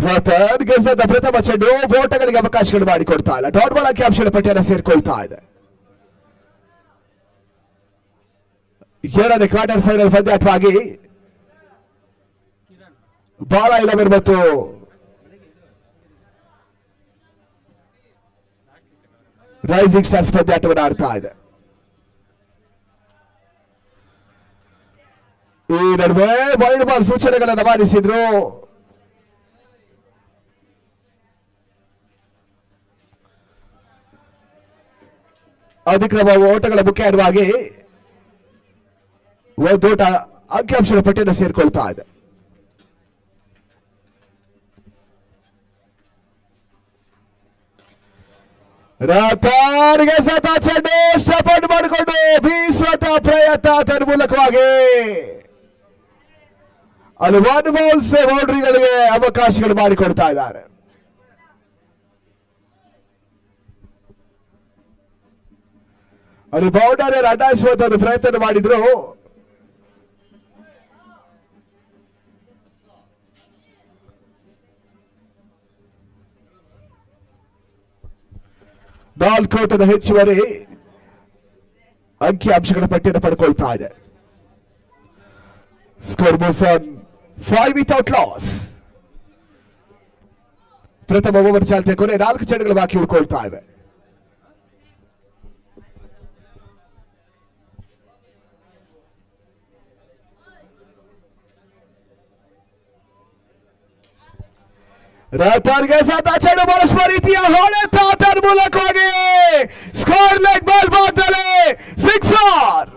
ರತನ್ ಗೆಸದ ಪ್ರಥಮ ಚೆಂಡು ಓಟಗಳಿಗೆ ಅವಕಾಶಗಳು ಮಾಡಿಕೊಡ್ತಾ ಇಲ್ಲ. ಡಾಟ್ ಬಾಲ್ ಆಗಿ ಅಂಶಗಳ ಪಟ್ಟಿಯನ್ನು ಸೇರ್ಕೊಳ್ತಾ ಇದೆ. ಎರಡನೇ ಕ್ವಾರ್ಟರ್ ಫೈನಲ್ ಪಂದ್ಯಾಟವಾಗಿ ಬಾಲ 11 ಮತ್ತು ರೈಸಿಂಗ್ ಸ್ಟಾರ್ಸ್ ಪಂದ್ಯಾಟವನ್ನು ಆಡ್ತಾ ಇದೆ. ಈ ನಡುವೆ ವೈಡ್ ಬಾಲ್ ಸೂಚನೆಗಳನ್ನು ರವಾನಿಸಿದ್ರು. ಅಧಿಕ್ರಮ ಓಟಗಳ ಮುಖ್ಯವಾಗಿ ಒಂದೋಟ ಅಂಕಿಅಂಶಗಳ ಪಟ್ಟಿಯನ್ನು ಸೇರ್ಕೊಳ್ತಾ ಇದೆ. ರತಾರ್ಗೆ ಸತ ಚೆಂಡು ಸಪೋರ್ಟ್ ಮಾಡಿಕೊಂಡು ಬೀಸುವಂತ ಪ್ರಯತ್ನ ತನ್ನ ಮೂಲಕವಾಗಿ ಅಲ್ಲಿ 1 ಬೌನ್ಸ್ ಬೌಂಡ್ರಿಗಳಿಗೆ ಅವಕಾಶಗಳು ಮಾಡಿಕೊಡ್ತಾ ಇದ್ದಾರೆ. ಅಲ್ಲಿ ಬೌಂಡರಿ ಅಡ್ಡಾಯಿಸುವಂತ ಒಂದು ಪ್ರಯತ್ನ ಮಾಡಿದ್ರು. ನಾಲ್ಕೋಟದ ಹೆಚ್ಚುವರಿ ಅಂಕಿ ಅಂಶಗಳ ಪಟ್ಟಿಯನ್ನು ಪಡ್ಕೊಳ್ತಾ ಇದೆ. Score motion 5 without loss. ಪ್ರಥಮ ಓವರ್ ಚಾಲ್ತಿಯ ಕೊನೆ 4 ಚೆಂಡುಗಳು ಬಾಕಿ ಉಳ್ಕೊಳ್ತಾ ಇವೆ. ರತನ್ಗೆ ಸತ ಚೆಂಡು ಬಳಸುವ ರೀತಿಯ ಹೊಡೆತ ತನ್ನ ಮೂಲಕವಾಗಿ ಸ್ಕೋರ್ ಲೆಗ್ ಬಾಲ್ ಭಾಗದಲ್ಲಿ ಸಿಕ್ಸರ್.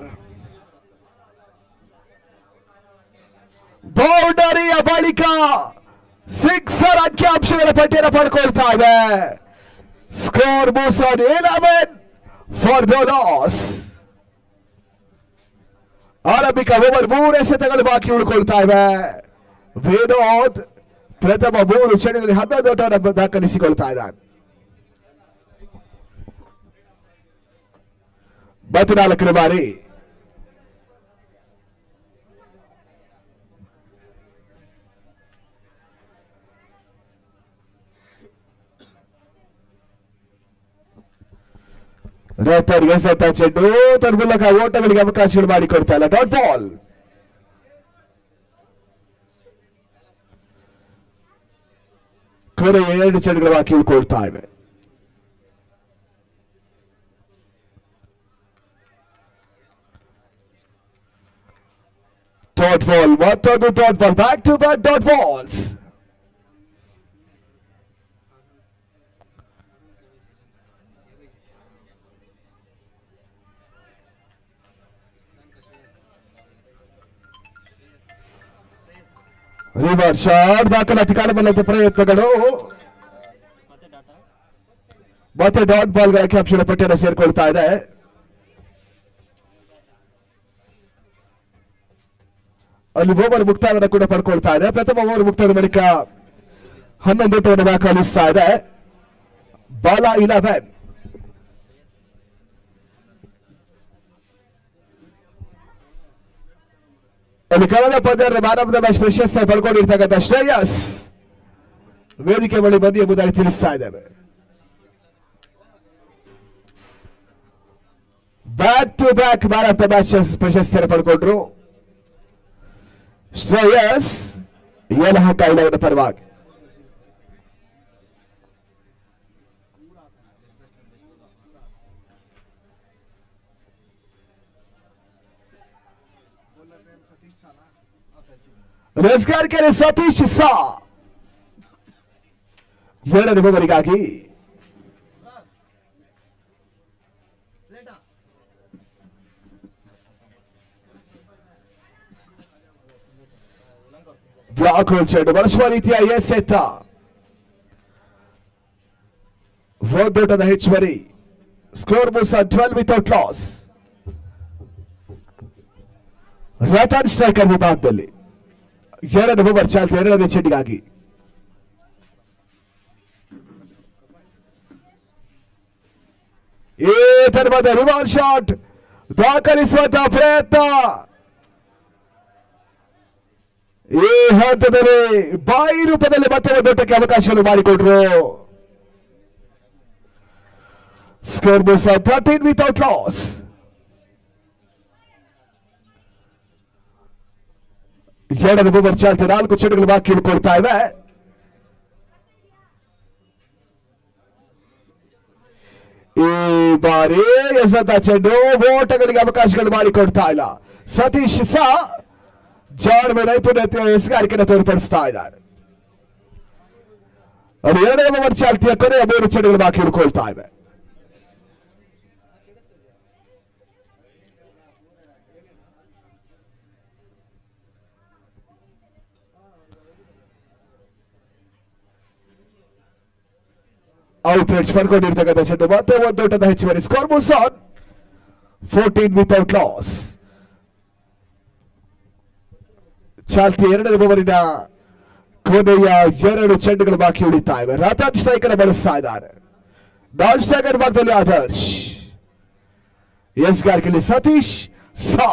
ಬೌಂಡರಿಯ ಬಳಿಕ ಸಿಕ್ಸರ್ ಅಂಕಿಅಂಶಗಳ ಪಟ್ಟಿಯನ್ನು ಪಡ್ಕೊಳ್ತಾ ಇದೆ. ಸ್ಕೋರ್ ಮೋಸನ್ 11 ಫಾರ್ ನೋ ಲಾಸ್. ಆರಂಭಿಕ ಓವರ್ 3 ಎಸೆತಗಳು ಬಾಕಿ ಉಳ್ಕೊಳ್ತಾ ಇವೆ. ವಿನೋದ್ ಪ್ರಥಮ 3 ಚೆಂಡುಗಳಲ್ಲಿ 11 ಓಟವನ್ನು ದಾಖಲಿಸಿಕೊಳ್ತಾ ಇದ್ದಾನೆ. 14ನೇ ಬಾರಿ ರತನ್ಗೆ ಸತ ಚೆಂಡು ತನ್ನ ಮೂಲಕ ಓಟಗಳಿಗೆ ಅವಕಾಶಗಳು ಮಾಡಿಕೊಡ್ತಾ ಇಲ್ಲ. Dot ball. ಕೊನೆ 2 ಚೆಂಡುಗಳು ಬಾಕಿ ಉಳ್ಕೊಳ್ತಾ ಇವೆ. ಡಾಟ್ ಬಾಲ್, ಮತ್ತೊಂದು dot ball, back to back dot balls. Reverse shot ದಾಖಲಾತಿ ಕಾಣಬಲ್ಲಂತ ಪ್ರಯತ್ನಗಳು. ಮತ್ತೆ ಡಾಟ್ ಬಾಲ್ಗಳ ಅಂಕಿಅಂಶಗಳ ಪಟ್ಟಿಯನ್ನು ಸೇರ್ಕೊಳ್ತಾ ಇದೆ. ಅಲ್ಲಿ ಓವರ್ ಮುಕ್ತಾಯವನ್ನು ಕೂಡ ಪಡ್ಕೊಳ್ತಾ ಇದೆ. ಪ್ರಥಮ ಓವರ್ ಮುಕ್ತಾಯದ ಬಳಿಕ 11 ಓಟವನ್ನು ದಾಖಲಿಸ್ತಾ ಇದೆ. ಬಾಲ 11. ಅಲ್ಲಿ ಕಳೆದ ಪಂದ್ಯದ ಮ್ಯಾನ್ ಆಫ್ ದ ಮ್ಯಾಚ್ ಪ್ರಶಸ್ತಿ ಪಡ್ಕೊಂಡಿರ್ತಕ್ಕಂಥ ಶ್ರೇಯಸ್ ವೇದಿಕೆ ಬಳಿ ಬಂದು ಎಂಬುದಾಗಿ ತಿಳಿಸ್ತಾ ಇದ್ದೇವೆ. Back to back man of the match ಪ್ರಶಸ್ತಿಯನ್ನು ಪಡ್ಕೊಂಡ್ರು ಶ್ರೇಯಸ್ ಯಲಹಂಕ ಇಲೆವನ್ ಪರವಾಗಿ. ರೆಸ್ಗಾರ್ಕೆರೆ ಸತೀಶ್ ಸಾ 2ನೇ ಓವರಿಗಾಗಿ ಬ್ಲಾಕ್ ಹೋಲ್ ಚೆಂಡು ಬಳಸುವ ರೀತಿಯ ಎಸೆತ. ಒಂದೋಟದ ಹೆಚ್ಚುವರಿ. Score motion 12 without loss. Ratan striker ವಿಭಾಗದಲ್ಲಿ 2ನೇ ಓವರ್ ಚಾಲ್ತಿ 2ನೇ ಚೆಂಡಿಗಾಗಿ. ಈ ತರವಾದ ರಿವರ್ಸ್ ಶಾಟ್ ದಾಖಲಿಸುವಂತಹ ಪ್ರಯತ್ನ. ಈ ಹಂತದಲ್ಲಿ ಬಾಯಿ ರೂಪದಲ್ಲಿ ಮತ್ತೆ ಒಂದು ಓಟಕ್ಕೆ ಅವಕಾಶಗಳು ಮಾಡಿಕೊಟ್ರು. Score Bose 13 without loss. ಎರಡನೇ ಓವರ್ ಚಾಲ್ತಿ, 4 ಚೆಂಡುಗಳು ಬಾಕಿ ಉಳ್ಕೊಳ್ತಾ ಇವೆ. ಈ ಬಾರಿ ಎಸೆತ ಚೆಂಡು ಓಟಗಳಿಗೆ ಅವಕಾಶಗಳು ಮಾಡಿಕೊಡ್ತಾ ಇಲ್ಲ. ಸತೀಶ್ ಸಹ ಜಾಣ್ಮೆ ನೈಪುಣ್ಯತೆ ಎಸಗಾರಿಕೆಯನ್ನು ತೋರ್ಪಡಿಸ್ತಾ ಇದ್ದಾರೆ. ಅದು ಎರಡನೇ ಓವರ್ ಚಾಲ್ತಿಯ ಕೊನೆಯ 3 ಚೆಂಡುಗಳು ಬಾಕಿ ಉಳ್ಕೊಳ್ತಾ ಇವೆ. ಔಟ್ರೇಟ್ಸ್ ಪಡ್ಕೊಂಡಿರ್ತಕ್ಕಂಥ ಚೆಂಡು ಮತ್ತೆ ಒಂದು ಓಟದ ಹೆಚ್ಚುವರಿ. Score moves on 14 without loss. ಚಾಲ್ತಿ ಎರಡನೇ ಓವರಿನ ಕೊನೆಯ 2 ಚೆಂಡುಗಳು ಬಾಕಿ ಉಳಿತಾ ಇವೆ. ರತನ್ ಸ್ಟ್ರೈಕರ್ ಬಳಸ್ತಾ ಇದ್ದಾರೆ. ನಾನ್ ಸ್ಟ್ರೈಕರ್ ಭಾಗದಲ್ಲಿ ಆದರ್ಶ್, ಎಸ್ಗಾರಿಕೆಯಲ್ಲಿ ಸತೀಶ್ ಸಾ.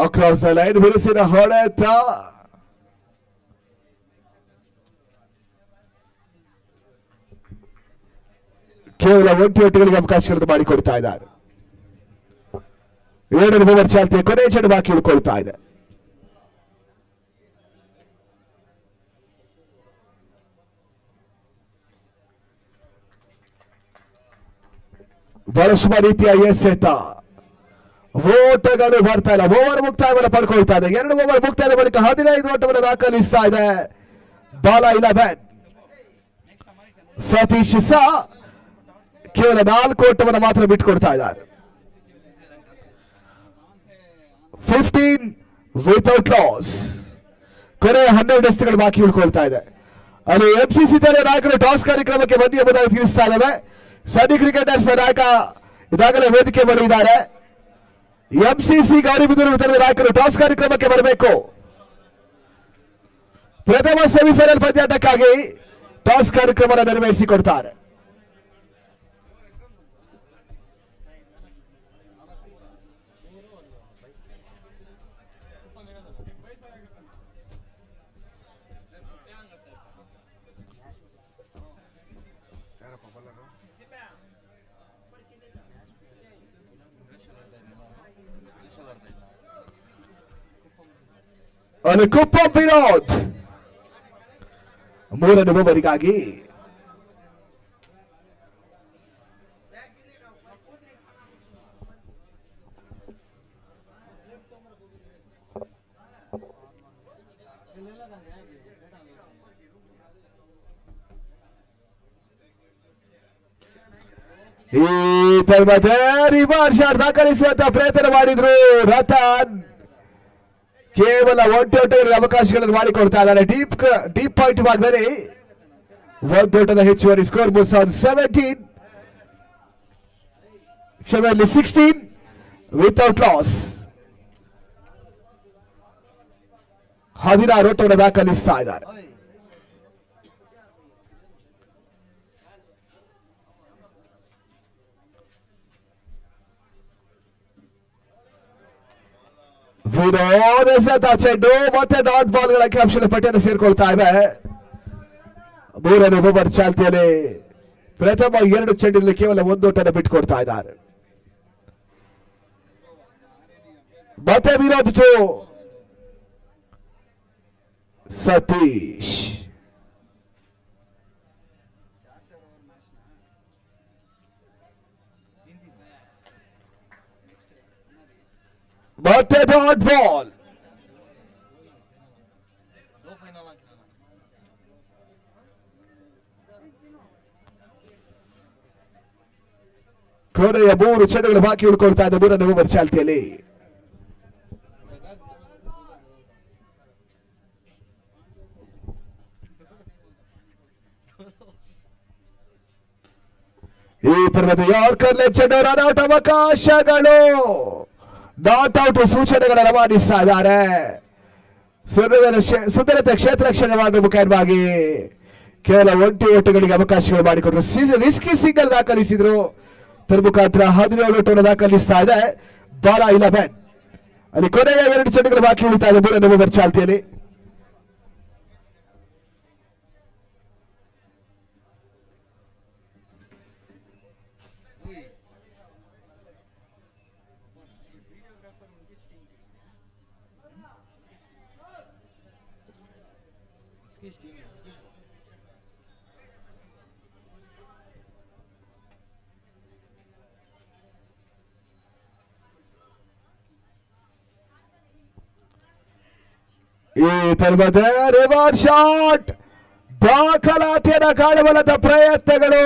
ಅಕ್ರಾಸ್ ದ ಲೈನ್ ಬಿರುಸಿನ ಹೊಡೆತ. ಕೇವಲ ಒಟ್ಟಿಗಳಿಗೆ ಅವಕಾಶಗಳನ್ನು ಮಾಡಿಕೊಡ್ತಾ ಇದ್ದಾರೆ. ಎರಡನೇ ಓವರ್ ಚಾಲ್ತಿ ಕೊನೆಯ ಚೆಂಡು ಬಾಕಿ ಉಳ್ಕೊಳ್ತಾ ಇದೆ. ಬಳಸುವ ರೀತಿಯ ಎಸೆತ, ಓಟಗಳು ಬರ್ತಾ ಇಲ್ಲ. ಓವರ್ ಮುಕ್ತಾಯವನ್ನು ಪಡ್ಕೊಳ್ತಾ ಇದೆ. 2 ಓವರ್ ಮುಕ್ತಾಯದ ಬಳಿಕ 15 ಓಟವನ್ನು ದಾಖಲಿಸ್ತಾ ಇದೆ ಬಾಲ 11. ಸತೀಶ್ ಸಹ ಕೇವಲ 4 ಓಟವನ್ನು ಮಾತ್ರ ಬಿಟ್ಟುಕೊಡ್ತಾ ಇದ್ದಾರೆ. 15 ವಿತೌಟ್ ಲಾಸ್. ಕೊನೆಯ 12 ಎಸೆತಗಳು ಬಾಕಿ ಉಳ್ಕೊಳ್ತಾ ಇದೆ. ಅಲ್ಲಿ ಎಂಸಿಸಿ ನಾಯಕರು ಟಾಸ್ ಕಾರ್ಯಕ್ರಮಕ್ಕೆ ಬನ್ನಿ ಎಂಬುದಾಗಿ ತಿಳಿಸ್ತಾ ಇದ್ದಾವೆ. ಸನ್ನಿ ಕ್ರಿಕೆಟರ್ಸ್ ನಾಯಕ ಇದಾಗಲೇ ವೇದಿಕೆ ಬಳಿ ಇದ್ದಾರೆ. ಎಂಸಿಸಿ ಗೌರಿಬಿದೂರು ವಿತರಣದ ನಾಯಕರು ಟಾಸ್ ಕಾರ್ಯಕ್ರಮಕ್ಕೆ ಬರಬೇಕು. ಪ್ರಥಮ ಸೆಮಿಫೈನಲ್ ಪಂದ್ಯಾಟಕ್ಕಾಗಿ ಟಾಸ್ ಕಾರ್ಯಕ್ರಮ ನೆರವೇರಿಸಿಕೊಡ್ತಾರೆ. ಅಲ್ಲಿ ಕುಪ್ಪಂ ವಿನೋದ್ 3ನೇ ಓವರಿಗಾಗಿ ಈ ಪರ್ವತೆ ರಿವರ್ಸ್ ಶಾಟ್ ದಾಖಲಿಸುವಂತ ಪ್ರಯತ್ನ ಮಾಡಿದ್ರು ರತನ್. ಕೇವಲ ಒಟ್ಟೊಟ್ಟಿಗೆ ಅವಕಾಶಗಳನ್ನು ಮಾಡಿಕೊಡ್ತಾ ಇದ್ದಾರೆ. ಡೀಪ್ ಪಾಯಿಂಟ್ ಭಾಗದಲ್ಲಿ ಒಂದೋಟದ ಹೆಚ್ಚುವರಿ. Score Bose 16 without loss. 16 ಓಟವನ್ನು ದಾಖಲಿಸ್ತಾ ಇದ್ದಾರೆ. ವಿನೋದ್ ಎಸೆತ ಚೆಂಡು ಮತ್ತೆ ಡಾಟ್ ಬಾಲ್ಗಳ ಕ್ಯಾಪ್ಷನ್ ಪಟ್ಟಿಯನ್ನು ಸೇರ್ಕೊಳ್ತಾ ಇವೆ. 3ನೇ ಓವರ್ ಚಾಲ್ತಿಯಲ್ಲಿ ಪ್ರಥಮ 2 ಚೆಂಡಿನಲ್ಲಿ ಕೇವಲ 1 ಓಟವನ್ನು ಬಿಟ್ಟುಕೊಡ್ತಾ ಇದ್ದಾರೆ. ಮತ್ತೆ ವಿನೋದ್ ಟು ಸತೀಶ್. ಮತ್ತೆ ಡಾಟ್ ಬಾಲ್. ಕೊನೆಯ 3 ಚೆಂಡುಗಳು ಬಾಕಿ ಉಳ್ಕೊಳ್ತಾ ಇದ್ದ 3ನೇ ಓವರ್ ಚಾಲ್ತಿಯಲ್ಲಿ. ಈ ಪರ್ವತ ಯಾರ್ಕರ್ ಚೆಂಡು ರನ್ಔಟ್ ಅವಕಾಶಗಳು. ನಾಟ್ ಔಟ್ ಸೂಚನೆಗಳನ್ನು ರವಾನಿಸ್ತಾ ಇದ್ದಾರೆ. ಸುಂದರತೆ ಕ್ಷೇತ್ರ ರಕ್ಷಣೆ ಮಾಡುವ ಮುಖೇನವಾಗಿ ಕೇವಲ ಒಟ್ಟುಗಳಿಗೆ ಅವಕಾಶಗಳು ಮಾಡಿಕೊಟ್ರು. Risky single ದಾಖಲಿಸಿದ್ರು. ತನ್ಮುಖಾಂತರ 17 ಓಟವನ್ನು ದಾಖಲಿಸ್ತಾ ಇದೆ ಬಾಲ 11. ಅಲ್ಲಿ ಕೊನೆಯ 2 ಚೆಂಡುಗಳು ಬಾಕಿ ಉಳಿತಾ ಇದೆ 3 ನವೆಂಬರ್ ಚಾಲ್ತಿಯಲ್ಲಿ. ಈ ತರಬದ ರಿವರ್ಸ್ ಶಾಟ್ ದಾಖಲಾತಿಯನ್ನು ಕಾಣಬಲ್ಲದ ಪ್ರಯತ್ನಗಳು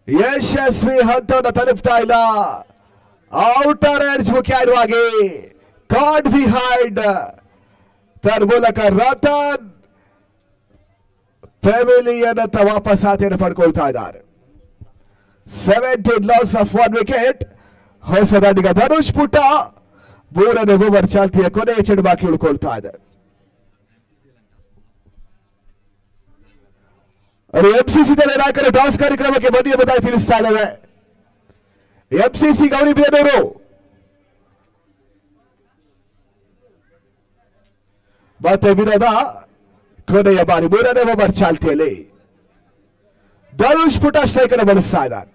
ಯಶಸ್ವಿ ಹಂತವನ್ನು ತಲುಪ್ತಾ ಇಲ್ಲ. ಔಟರ್ ಎಡ್ಜ್ ಮುಖ್ಯವಾಗಿ ಕಾರ್ಡ್ ಬಿಹೈಂಡ್ ಮೂಲಕ ರತನ್ ಪೆವಿಲಿಯನ್ ಅಂತ ವಾಪಸ್ ಆತೆಯನ್ನು ಪಡ್ಕೊಳ್ತಾ ಇದ್ದಾರೆ. 17 ಲಾಸ್ ಆಫ್ 1 ವಿಕೆಟ್. ಹೊಸ ದಾಂಡಿಗ ಧನುಷ್ ಪುಟ 3ನೇ ಓವರ್ ಚಾಲ್ತಿಯ ಕೊನೆಯ ಚೆಂಡು ಬಾಕಿ ಉಳ್ಕೊಳ್ತಾ ಇದೆ. ಎಂಸಿಸಿ ನಾಯಕರು ಟಾಸ್ ಕಾರ್ಯಕ್ರಮಕ್ಕೆ ಬನ್ನಿ ಎಂಬುದಾಗಿ ತಿಳಿಸ್ತಾ ಇದ್ದೇವೆ. ಎಂಸಿಸಿ ಗೌರಿಬಿದನೂರು ಮತ್ತೆ ವಿರೋಧ ಕೊನೆಯ ಬಾರಿ 3ನೇ ಓವರ್ ಚಾಲ್ತಿಯಲ್ಲಿ ಧನುಷ್ ಪುಟ ಸ್ಟ್ರೈಕ್ ಅನ್ನು ಬಳಸ್ತಾ ಇದ್ದಾರೆ.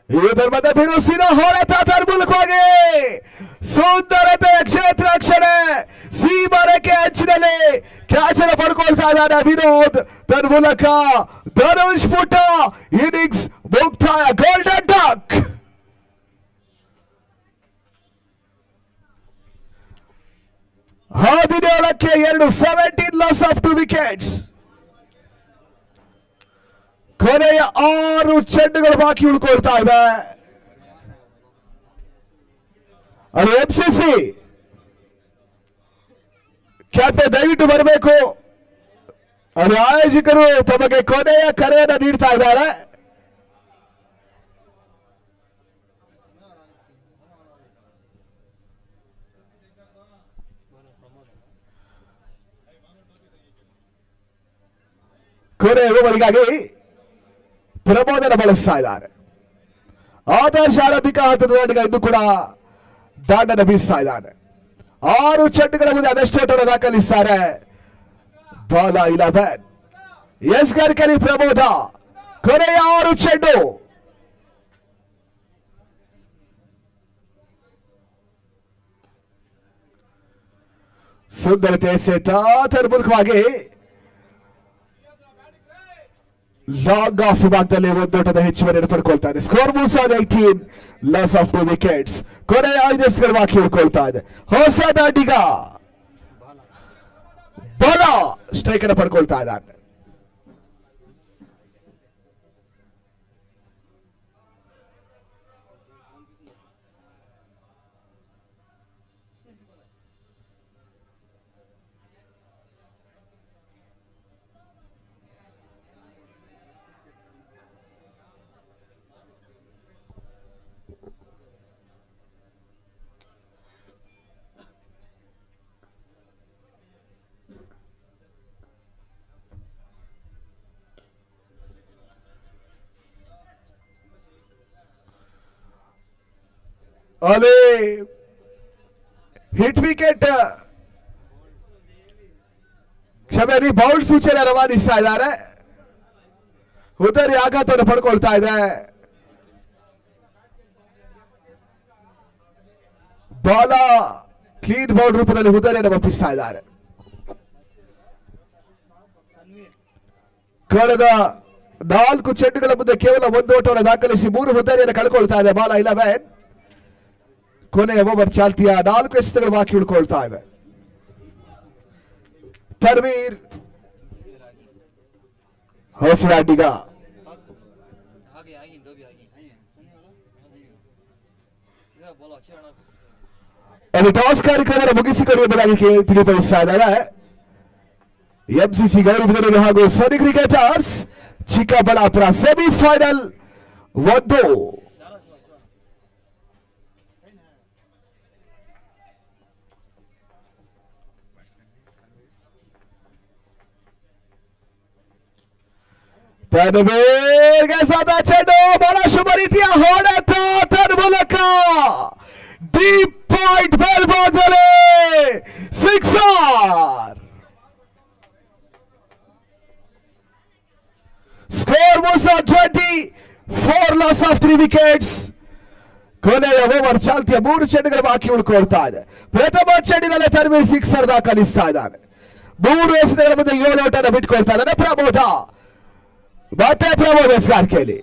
ಈ ಧರ್ಮದ ಬಿರುಸಿನ ಹೋರಾಟ ಮೂಲಕವಾಗಿ ಸುಂದರತೆಯ ಕ್ಷೇತ್ರ ರಕ್ಷಣೆ ಸೀಮಾರೇಖೆ ಅಂಚಿನಲ್ಲಿ ಕ್ಯಾಚ್ ಅನ್ನು ಪಡ್ಕೊಳ್ತಾ ಇದ್ದಾರೆ ವಿನೋದ್. ಮೂಲಕ ಧನುಷ್ ಪುಟ ಇನ್ನಿಂಗ್ಸ್ ಮುಕ್ತಾಯ. ಗೋಲ್ಡನ್ ಡಕ್ 17ಕ್ಕೆ 2. 17 ಲಾಸ್ ಆಫ್ 2 ವಿಕೆಟ್ಸ್. ಕೊನೆಯ 6 ಚೆಂಡುಗಳು ಬಾಕಿ ಉಳ್ಕೊಳ್ತಾ ಇವೆ. ಅದು ಎಂಸಿಸಿ ಕ್ಯಾಪ್ಟನ್ ದಯವಿಟ್ಟು ಬರಬೇಕು. ಅದು ಆಯೋಜಕರು ತಮಗೆ ಕೊನೆಯ ಕರೆಯನ್ನು ನೀಡ್ತಾ ಇದ್ದಾರೆ. ಕೊನೆಯ ಓವರ್ಗಾಗಿ ಪ್ರಬೋಧನ ಬಳಸ್ತಾ ಇದ್ದಾರೆ. ಆದರ್ಶ ಆರಂಭಿಕ ಹಂತದ ದಾಂಡಿಗ ಇನ್ನೂ ಕೂಡ ದಾಂಡನ್ನು ಬೀಸ್ತಾ ಇದ್ದಾನೆ. 6 ಚೆಂಡುಗಳ ಮುಂದೆ ಅದೆಷ್ಟು ಓಟವನ್ನು ದಾಖಲಿಸ್ತಾರೆ. ಬಾಲ 11. ಎಸ್ ಗಡ್ಕರಿ ಪ್ರಬೋಧ ಕೊನೆಯ 6 ಚೆಂಡು. ಸುಂದರತೆ ಎಸೆತ ಮೂಲಕವಾಗಿ ಲಾಂಗ್ ಆಫ್ ವಿಭಾಗದಲ್ಲಿ 1 ಓಟದ ಹೆಚ್ಚುವರಿಯನ್ನು ಪಡ್ಕೊಳ್ತಾ ಇದೆ. Score 318 loss of 2 wickets. ಕೊನೆಯ 5 ಎಸೆತಗಳು ಬಾಕಿ ಉಳ್ಕೊಳ್ತಾ ಇದೆ. ಹೊಸ ದಾಂಡಿಗ ಬಲ ಸ್ಟ್ರೈಕ್ ಅನ್ನು ಪಡ್ಕೊಳ್ತಾ ಇದ್ದಾನೆ. ಅಲ್ಲಿ ಹಿಟ್ ವಿಕೆಟ್ ಕ್ಷಮೆ ಬೌಲ್ಡ್ ಸೂಚನೆ ರವಾನಿಸ್ತಾ ಇದ್ದಾರೆ. ಹುದರಿ ಆಘಾತವನ್ನು ಪಡ್ಕೊಳ್ತಾ ಇದೆ. ಬಾಲ ಕ್ಲೀನ್ ಬೌಲ್ಡ್ ರೂಪದಲ್ಲಿ ಹುದರಿಯನ್ನು ಒಪ್ಪಿಸ್ತಾ ಇದ್ದಾರೆ. ಕಳೆದ 4 ಚೆಂಡುಗಳ ಮುಂದೆ ಕೇವಲ 1 ಓಟವನ್ನು ದಾಖಲಿಸಿ 3 ಹುದ್ದರಿಯನ್ನು ಕಳ್ಕೊಳ್ತಾ ಇದೆ ಬಾಲ 11. ಕೊನೆಯ ಓವರ್ ಚಾಲ್ತಿಯ 4 ಎಸೆತಗಳು ಬಾಕಿ ಉಳ್ಕೊಳ್ತಾ ಇವೆ. ತನ್ವೀರ್ ಹೊಸದಾಡಿಗ ಅಲ್ಲಿ ಟಾಸ್ ಕಾರ್ಯಕ್ರಮ ಮುಗಿಸಿಕೊಳ್ಳಿ ಎಂಬುದಾಗಿ ತಿಳಿಪಡಿಸ್ತಾ ಇದ್ದಾರೆ ಎಂಸಿಸಿ ಗೌರವ ಹಾಗೂ ಸರಿ ಕ್ರಿಕೆಟರ್ಸ್ ಚಿಕ್ಕಬಳ್ಳಾಪುರ ಸೆಮಿಫೈನಲ್ 1 ತನ್ವೀರ್ಗೆ ಸದಾ ಚೆಂಡು ಬಹಳ ಶುಭ ರೀತಿಯ ಹೊಡೆತ ಮೂಲಕ ಡೀಪ್ ಪಾಯಿಂಟ್ ಮೇಲ್ಭಾಗದಲ್ಲಿ sixer. Score was 24 loss of 3 wickets. ಕೊನೆಯ ಓವರ್ ಚಾಲ್ತಿಯ 3 ಚೆಂಡುಗಳು ಬಾಕಿ ಉಳ್ಕೊಳ್ತಾ ಇದೆ. ಪ್ರಥಮ ಚೆಂಡಿನಲ್ಲಿ ತನ್ವೀರ್ ಸಿಕ್ಸರ್ ದಾಖಲಿಸ್ತಾ ಇದ್ದಾನೆ. 3 ಎಸೆತಗಳ ಮುಂದೆ 7 ಔಟನ್ನು ಬಿಟ್ಕೊಳ್ತಾ ಇದ್ದಾನೆ ಪ್ರಮೋದ. ಮತ್ತೆ ಪ್ರಮೋದ ಎಸ್ಗಾರಿಕೆಯಲ್ಲಿ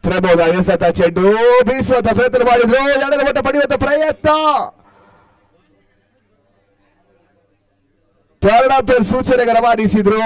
ಪ್ರಮೋದ ಎಸೆತ ಚೆಂಡು ಬೀಸುವಂತ ಪ್ರಯತ್ನ ಮಾಡಿದ್ರು. 2ರ ಮಟ್ಟ ಪಡೆಯುವಂತ ಪ್ರಯತ್ನ. ಥರ್ಡ್ ಅಂಪೈರ್ ಸೂಚನೆಗೆ ರವಾನಿಸಿದ್ರು.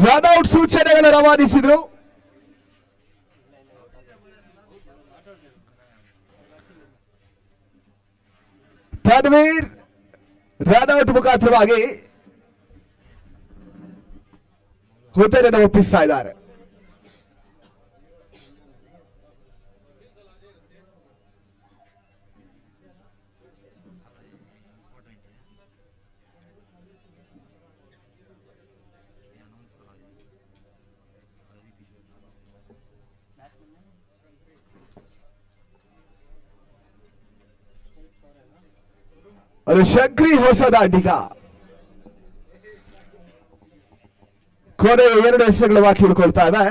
ರನ್ಔಟ್ ಸೂಚನೆಗಳು ರವಾನಿಸಿದ್ರು. ತನ್ವೀರ್ ರನ್ಔಟ್ ಮುಖಾಂತರವಾಗಿ ಹುದ್ದೆಯನ್ನು ಒಪ್ಪಿಸ್ತಾ ಇದ್ದಾರೆ. ಅದು ಶಂಕ್ರಿ ಹೊಸ ದಾಂಡಿಗ. ಕೊನೆಯ 2 ಹೆಸರುಗಳು ಬಾಕಿ ಉಳ್ಕೊಳ್ತಾ ಇವೆ.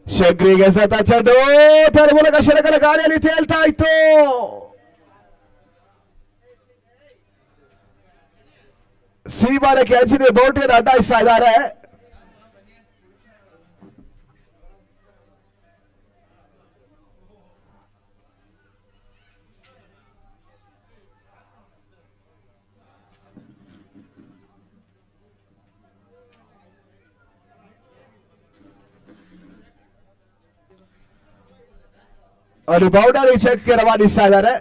ಶಂಕ್ರಿಗೆ ಸತ ಚೆಂಡು ತನ್ನ ಮೂಲಕ ಷಡಗಲ ಗಾಳಿಯಲ್ಲಿ ತೇಲ್ತಾ ಇತ್ತು. ಸೀಮಾನಕ್ಕೆ ಅಂಚಿನ ಬೌಂಡ್ರಿಯನ್ನು ಅಡ್ಡಾಯಿಸ್ತಾ ಇದ್ದಾರೆ. ಅವರು ಬೌಂಡರಿ ಚೆಕ್ಗೆ ರವಾನಿಸ್ತಾ ಇದ್ದಾರೆ.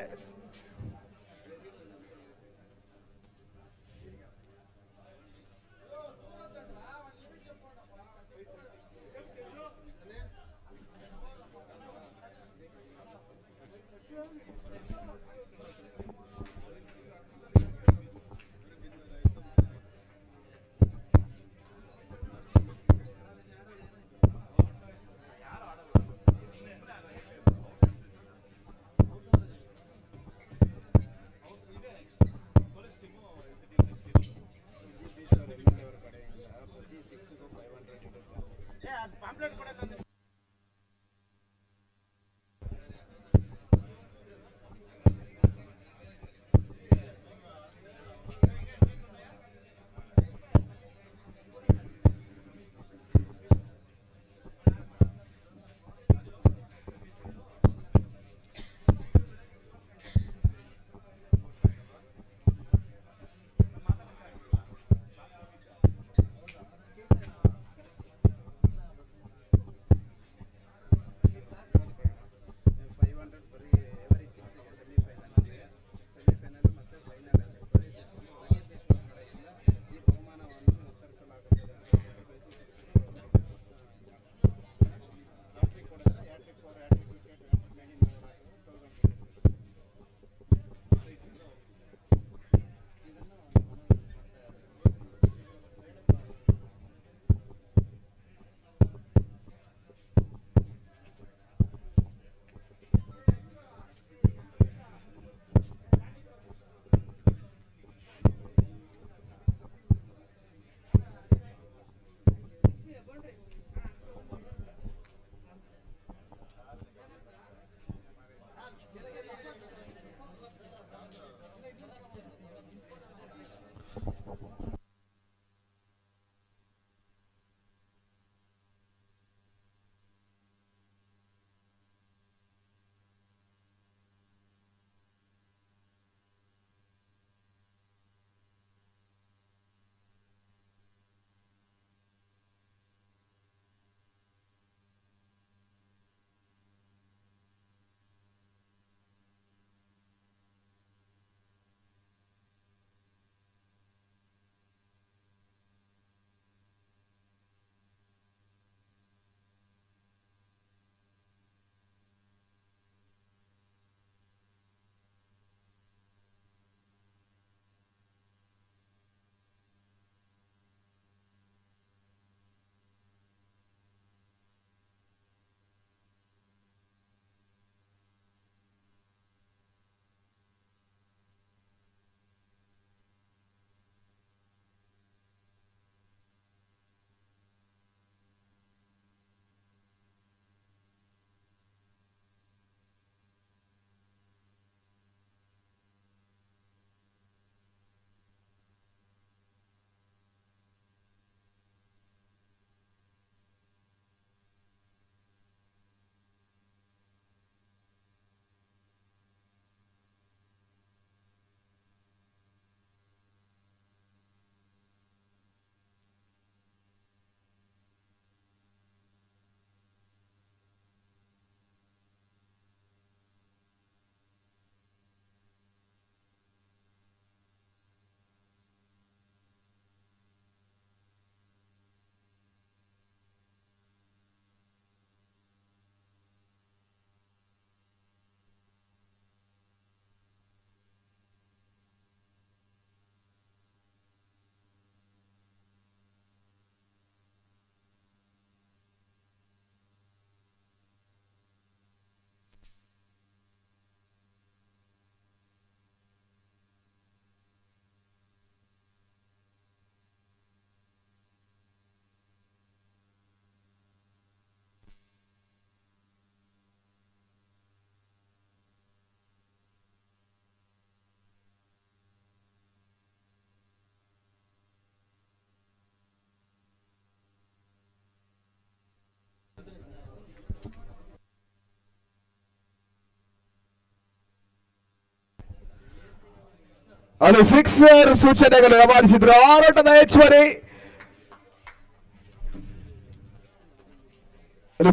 ಅಲ್ಲಿ ಸಿಕ್ಸರ್ ಸೂಚನೆಗಳು ರವಾನಿಸಿದ್ರು. ಆರೋಟದ ಹೆಚ್ಚುವರಿ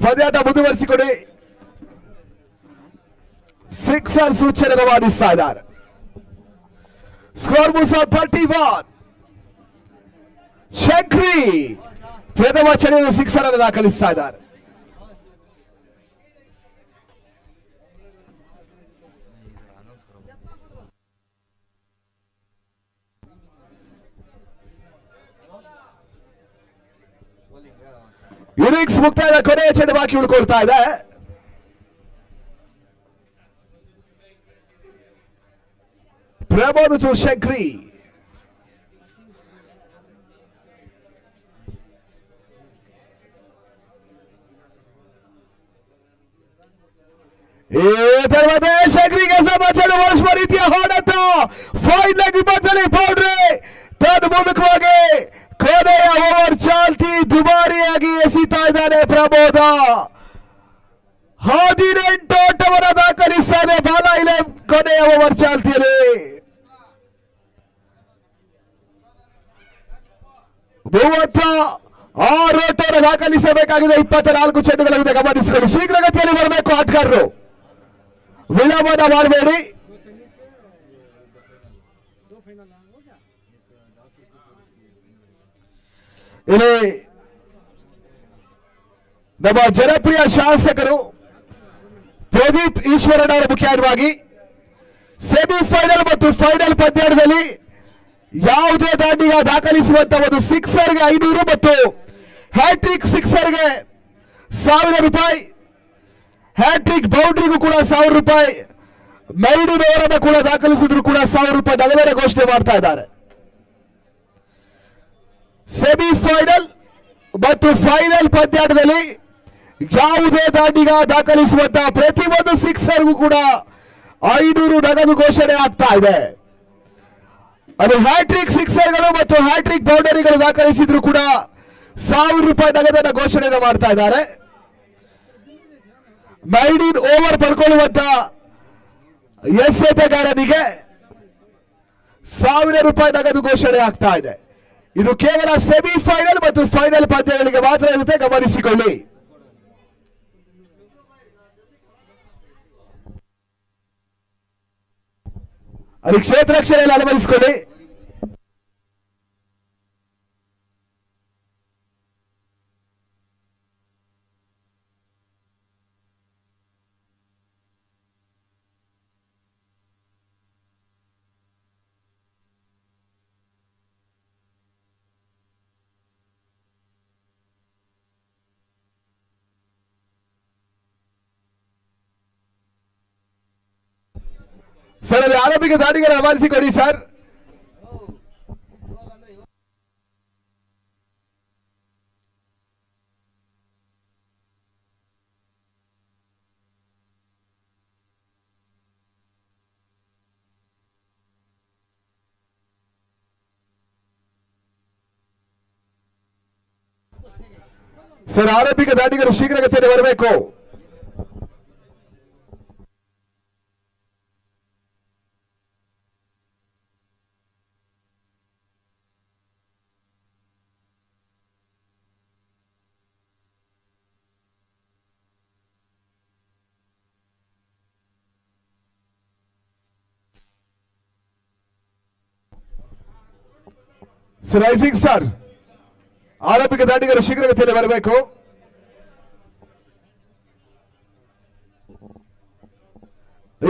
ಪಂದ್ಯಾಟ ಮುಂದುವರಿಸಿಕೊಡಿ. ಸಿಕ್ಸರ್ ಸೂಚನೆ ರವಾನಿಸ್ತಾ ಇದ್ದಾರೆ. ಸ್ಕೋರ್ ಮುಸ 31. ಶಂಕ್ರಿ ಪ್ರಥಮ ಚಳಿಯಲ್ಲಿ ಸಿಕ್ಸರ್ ಅನ್ನು ದಾಖಲಿಸ್ತಾ ಇದ್ದಾರೆ. ಯುನಿಕ್ಸ್ ಮುಕ್ತಾಯದ ಕೊನೆಯ ಚೆಂಡು ಬಾಕಿ ಉಳ್ಕೊಳ್ತಾ ಇದೆ. ಪ್ರಮೋದ್ ಟು ಶಂಕ್ರಿ. ಶಂಕರಿಗೆ ಸಮಾಚಾರ ಬಳಸುವ ರೀತಿಯ ಹೋರಾಟ ಫೈನ್ ಲೆಗ್ ಮಧ್ಯದಲ್ಲಿ ಬೌಂಡ್ರಿ ಮೂಲಕವಾಗಿ ಕೊನೆಯ ಓವರ್ ಚಾಲ್ತಿ ದುಬಾರಿಯಾಗಿ ಎಸಿತಾ ಇದ್ದಾನೆ ಪ್ರಮೋದ. 18 ಓಟವನ್ನು ದಾಖಲಿಸ್ತಾನೆ ಬಾಲ ಇಲೆ ಕೊನೆಯ ಓವರ್ ಚಾಲ್ತಿಯಲ್ಲಿ. 36 ಓಟವನ್ನು ದಾಖಲಿಸಬೇಕಾಗಿದೆ. 24 ಚೆಂಡುಗಳಿಂದ ಗಮನಿಸಿಕೊಳ್ಳಿ. ಶೀಘ್ರಗತಿಯಲ್ಲಿ ಬರಬೇಕು ಆಟಗಾರರು, ವಿಳಂಬನ ಮಾಡಬೇಡಿ. ಇಲ್ಲಿ ನಮ್ಮ ಜನಪ್ರಿಯ ಶಾಸಕರು ಪ್ರದೀಪ್ ಈಶ್ವರಣ್ಣ ಅವರ ಮುಖ್ಯವಾಗಿ ಸೆಮಿಫೈನಲ್ ಮತ್ತು ಫೈನಲ್ ಪಂದ್ಯದಲ್ಲಿ ಯಾವುದೇ ದಾಂಡಿಗ ದಾಖಲಿಸುವಂತ ಒಂದು ಸಿಕ್ಸರ್ಗೆ 500 ಮತ್ತು ಹ್ಯಾಟ್ರಿಕ್ ಸಿಕ್ಸರ್ಗೆ 1000 ರೂಪಾಯಿ, ಹ್ಯಾಟ್ರಿಕ್ ಬೌಂಡ್ರಿಗೂ ಕೂಡ 1000 ರೂಪಾಯಿ, ಮೈಡೂನ್ ಓವರನ್ನು ಕೂಡ ದಾಖಲಿಸಿದ್ರು ಕೂಡ 1000 ರೂಪಾಯಿ ನಗದರ ಘೋಷಣೆ ಮಾಡ್ತಾ ಇದ್ದಾರೆ. ಸೆಮಿಫೈನಲ್ ಮತ್ತು ಫೈನಲ್ ಪಂದ್ಯಾಟದಲ್ಲಿ ಯಾವುದೇ ದಾಂಡಿಗ ದಾಖಲಿಸುವಂತಹ ಪ್ರತಿಯೊಂದು ಸಿಕ್ಸರ್ಗೂ ಕೂಡ 500 ನಗದು ಘೋಷಣೆ ಆಗ್ತಾ ಇದೆ. ಅದು ಹ್ಯಾಟ್ರಿಕ್ ಸಿಕ್ಸರ್ಗಳು ಮತ್ತು ಹ್ಯಾಟ್ರಿಕ್ ಬೌಂಡರಿಗಳು ದಾಖಲಿಸಿದ್ರು ಕೂಡ 1000 ರೂಪಾಯಿ ನಗದನ್ನು ಘೋಷಣೆ ಮಾಡ್ತಾ ಇದ್ದಾರೆ. ಮೈಡಿನ್ ಓವರ್ ಪಡ್ಕೊಳ್ಳುವಂತ ಎಸೆತಗಾರನಿಗೆ 1000 ರೂಪಾಯಿ ನಗದು ಘೋಷಣೆ ಆಗ್ತಾ ಇದೆ. ಇದು ಕೇವಲ ಸೆಮಿಫೈನಲ್ ಮತ್ತು ಫೈನಲ್ ಪಂದ್ಯಗಳಿಗೆ ಮಾತ್ರ ಇರುತ್ತೆ, ಗಮನಿಸಿಕೊಳ್ಳಿ. ಅಲ್ಲಿ ಕ್ಷೇತ್ರ ರಕ್ಷಣೆಯಲ್ಲಿ ಅಳವಡಿಸಿಕೊಳ್ಳಿ. ಸರ್ ಅಲ್ಲಿ ಆರಂಭಿಕ ದಾಳಿಗೆ ರವಾನಿಸಿಕೊಡಿ ಸರ್. ಸರ್ ಆರಂಭಿಕ ದಾಳಿಗರು ಶೀಘ್ರಗತಿಯಲ್ಲಿ ಬರಬೇಕು. ರೈಸಿಂಗ್ ಸ್ಟಾರ್ ಆರಂಭಿಕ ದಾಂಡಿಗರು ಶೀಘ್ರಗತಿಯಲ್ಲಿ ಬರಬೇಕು.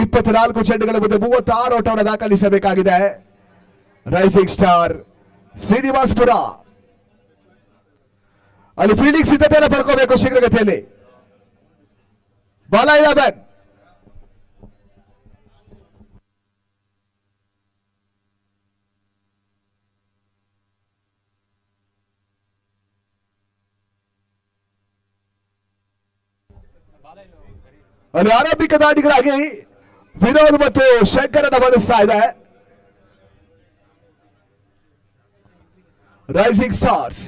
ಇಪ್ಪತ್ನಾಲ್ಕು ಚೆಂಡುಗಳ ಮುಂದೆ 36 ಓಟವನ್ನು ದಾಖಲಿಸಬೇಕಾಗಿದೆ. ರೈಸಿಂಗ್ ಸ್ಟಾರ್ ಶ್ರೀನಿವಾಸ್ಪುರ ಅಲ್ಲಿ ಫೀಲ್ಡಿಂಗ್ ಸಿದ್ಧತೆಯನ್ನು ಪಡ್ಕೋಬೇಕು ಶೀಘ್ರಗತಿಯಲ್ಲಿ. ಬಾಲ 11 ಅಲ್ಲಿ ಆರಂಭಿಕ ದಾಂಡಿಗರಾಗಿ ವಿನೋದ್ ಮತ್ತು ಶಂಕರನ್ನ ಬಳಸ್ತಾ ಇದೆ ರೈಸಿಂಗ್ ಸ್ಟಾರ್ಸ್.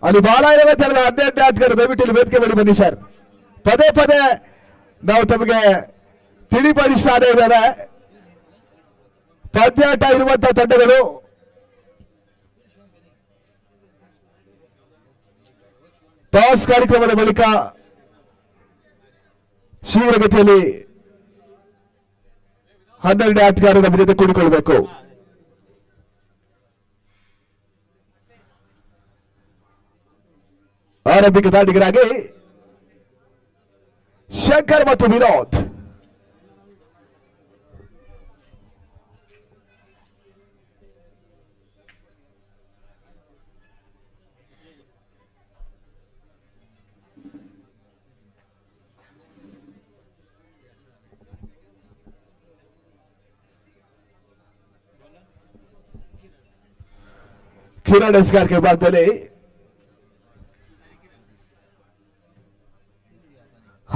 ಅಲ್ಲಿ ಬಾಲ 12 ಆಟಗಾರರು ದಯವಿಟ್ಟು ಇಲ್ಲಿ ವೇದಿಕೆ ಬಳಿ ಬನ್ನಿ ಸರ್. ಪದೇ ಪದೇ ನಾವು ತಮಗೆ ತಿಳಿಪಡಿಸ್ತಾನೆ ಇದ್ದಾರೆ. ಪಂದ್ಯಾಟ ಇರುವಂತಹ ತಂಡಗಳು ಟಾಸ್ ಕಾರ್ಯಕ್ರಮದ ಬಳಿಕ ಶೀಘ್ರಗತಿಯಲ್ಲಿ 12 ಆಟಗಾರರು ನಮ್ಮ ಜೊತೆ ಕೂಡಿಕೊಳ್ಳಬೇಕು. ಆರಂಭಿಕ ದಾಂಡಿಗರಾಗಿ ಶಂಕರ್ ಮತ್ತು ವಿನೋದ್. ಕಿರಣ್ ಎಸ್ಗಾರ್ के ಭಾಗದಲ್ಲಿ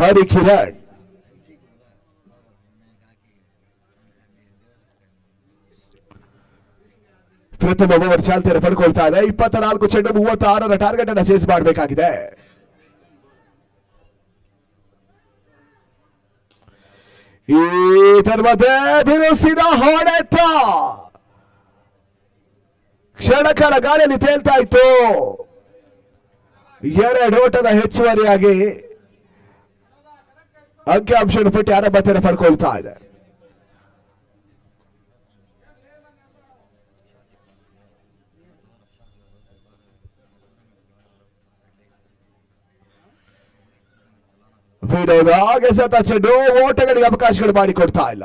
ಹರಿ ಕಿರಣ್ ಪ್ರಥಮ ಓವರ್ ಚಾಲ್ತಿಯನ್ನು ಪಡ್ಕೊಳ್ತಾ ಇದೆ. 24 ಚೆಂಡು 36ರ ಟಾರ್ಗೆಟ್ ಅನ್ನು ಚೇಸ್ ಮಾಡಬೇಕಾಗಿದೆ. ಈ ತರ್ಮತೆ ಬಿರುಸಿನ ಹೊಡೆತ ಕ್ಷಣಕಾಲ ಗಾಳಿಯಲ್ಲಿ ತೇಲ್ತಾ ಇತ್ತು. 2 ಓಟದ ಹೆಚ್ಚುವರಿಯಾಗಿ ಅಂಕಿಅಂಶವನ್ನು ಪಟ್ಟಿ ಆರಂಭತೆಯನ್ನು ಪಡ್ಕೊಳ್ತಾ ಇದೆ. ವಿನೋದ ಗೆಸತ ಚೆಂಡು ಓಟಗಳಿಗೆ ಅವಕಾಶಗಳು ಮಾಡಿಕೊಡ್ತಾ ಇಲ್ಲ.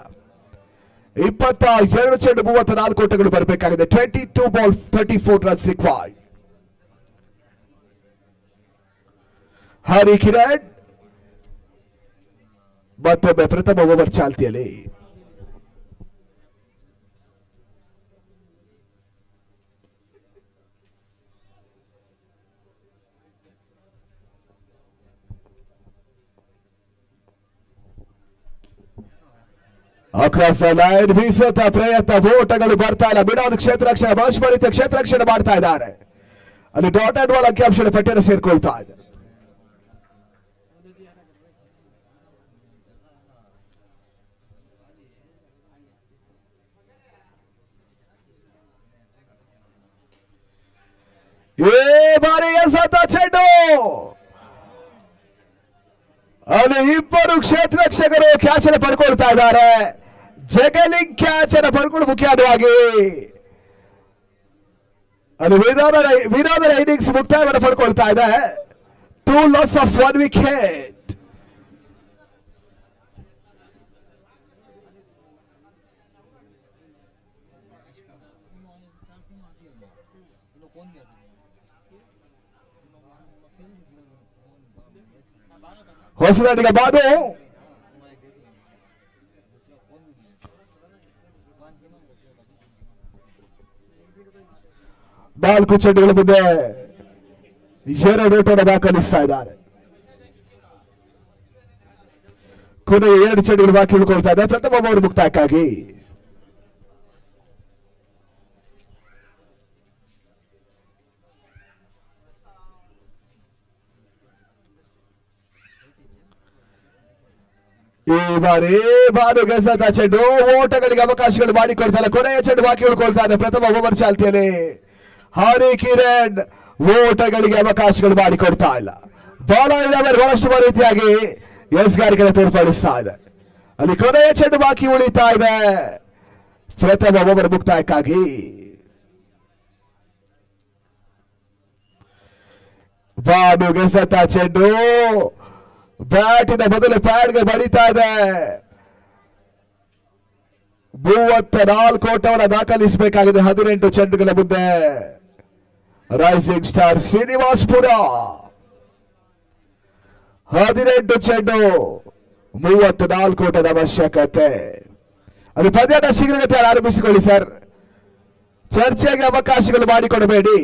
22 ಚೆಂಡು 34 ಓಟಗಳು ಬರಬೇಕಾಗಿದೆ. 22 ಬಾಲ್ 34 ರನ್ಸ್ ರಿಕ್ವೈರ್ಡ್. ಹರಿ ಕಿರಣ್ ಮತ್ತೊಮ್ಮೆ ಪ್ರಥಮ ಓವರ್ ಚಾಲ್ತಿಯಲ್ಲಿ. ಅಕ್ರಾಸ್ ಲೈನ್ ಬೀಸುತ್ತ ಪ್ರಯತ್ನ, ಓಟಗಳು ಬರ್ತಾ ಇಲ್ಲ. ಬಿಡೋದು ಕ್ಷೇತ್ರ ರಕ್ಷಣೆ, ಬಲಸ್ಮರಿತ ಕ್ಷೇತ್ರ ರಕ್ಷಣೆ ಮಾಡ್ತಾ ಇದ್ದಾರೆ. ಅಲ್ಲಿ ಡಾಟ್ ಅಂಡ್ ಬಾಲ್ ಅಂಕಿಅಂಶದ ಪಟ್ಟಿಯನ್ನು ಸೇರ್ಕೊಳ್ತಾ ಇದೆ. ಈ ಬಾರಿಯ ಸತ ಚೆಂಡು ಅಲ್ಲಿ ಇಬ್ಬರು ಕ್ಷೇತ್ರ ರಕ್ಷಕರು ಕ್ಯಾಚ್ ಅನ್ನು ಪಡ್ಕೊಳ್ತಾ ಇದ್ದಾರೆ. ಜಗಲಿಂಗ್ ಕ್ಯಾಚ್ ಅನ್ನು ಪಡ್ಕೊಂಡು ಮುಖ್ಯವಾಗಿ ಅಲ್ಲಿ ವಿನೋದರ ಇನ್ನಿಂಗ್ಸ್ ಮುಕ್ತಾಯವನ್ನು ಪಡ್ಕೊಳ್ತಾ ಇದೆ. 2 ಲಾಸ್ ಆಫ್ 1 ವಿಕೆಟ್. ಹೊಸದಂಡಿಗೆ ಬಾದು ನಾಲ್ಕು ಚೆಂಡುಗಳ ಮುಂದೆ 2 ಓಟವನ್ನು ದಾಖಲಿಸ್ತಾ ಇದ್ದಾರೆ. ಕೊನೆಗೆ 2 ಚೆಂಡುಗಳು ಬಾಕಿ ಉಳ್ಕೊಳ್ತಾ ಇದೆ ಪ್ರಥಮ ಓವರ್ ಮುಕ್ತಾಯಕ್ಕಾಗಿ. ಈ ಬಾರಿ ಬಾರು ಗೆಸತ ಚೆಂಡು ಓಟಗಳಿಗೆ ಅವಕಾಶಗಳು ಮಾಡಿಕೊಡ್ತಾರೆ. ಕೊನೆಯ ಚೆಂಡು ಬಾಕಿ ಉಳ್ಕೊಳ್ತಾ ಇದೆ ಪ್ರಥಮ ಓವರ್ ಚಾಲ್ತಿಯಲ್ಲಿ. ಹರಿ ಕಿರಣ್ ಓಟಗಳಿಗೆ ಅವಕಾಶಗಳು ಮಾಡಿಕೊಡ್ತಾ ಇಲ್ಲ. ಬಾಲ್ ಬಹಳಷ್ಟು ರೀತಿಯಾಗಿ ಎಸ್ಗಾರಿಕೆ ತೋರ್ಪಡಿಸ್ತಾ ಇದೆ. ಅಲ್ಲಿ ಕೊನೆಯ ಚೆಂಡು ಬಾಕಿ ಉಳಿತಾ ಇದೆ ಪ್ರಥಮ ಓವರ್ ಮುಕ್ತಾಯಕ್ಕಾಗಿ. ಬಾನು ಗೆಸತ ಚೆಂಡು ಬ್ಯಾಟಿನ ಬದಲು ಪ್ಯಾಡ್ಗೆ ಬಡಿತಾ ಇದೆ. 34 ಓಟವನ್ನು ದಾಖಲಿಸಬೇಕಾಗಿದೆ 18 ಚೆಂಡುಗಳ ಮುಂದೆ. ರೈಸಿಂಗ್ ಸ್ಟಾರ್ ಶ್ರೀನಿವಾಸ್ಪುರ 18 ಚೆಂಡು 34 ಓಟದ ಅವಶ್ಯಕತೆ. ಅದು ಪಂದ್ಯಾಟ ಶೀಘ್ರಗತಿಯಲ್ಲಿ ಆರಂಭಿಸಿಕೊಳ್ಳಿ ಸರ್. ಚರ್ಚೆಗೆ ಅವಕಾಶಗಳು ಮಾಡಿಕೊಡಬೇಡಿ.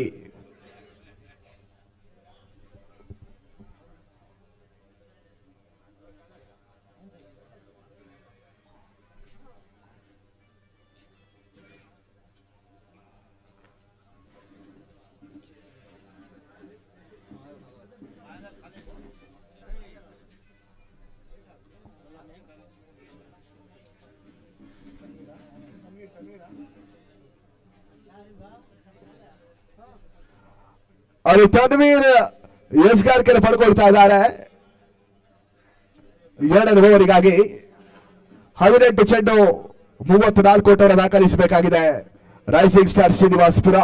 ಅಲ್ಲಿ ತನ್ವೀರ್ ಎಸ್ಗಾರಿಕೆ ಪಡ್ಕೊಳ್ತಾ ಇದ್ದಾರೆ 2ನೇ ಓವರಿಗಾಗಿ. 18 ಚೆಂಡು 34 ಓಟವನ್ನು ದಾಖಲಿಸಬೇಕಾಗಿದೆ ರೈಸಿಂಗ್ ಸ್ಟಾರ್ ಶ್ರೀನಿವಾಸ್ಪುರ.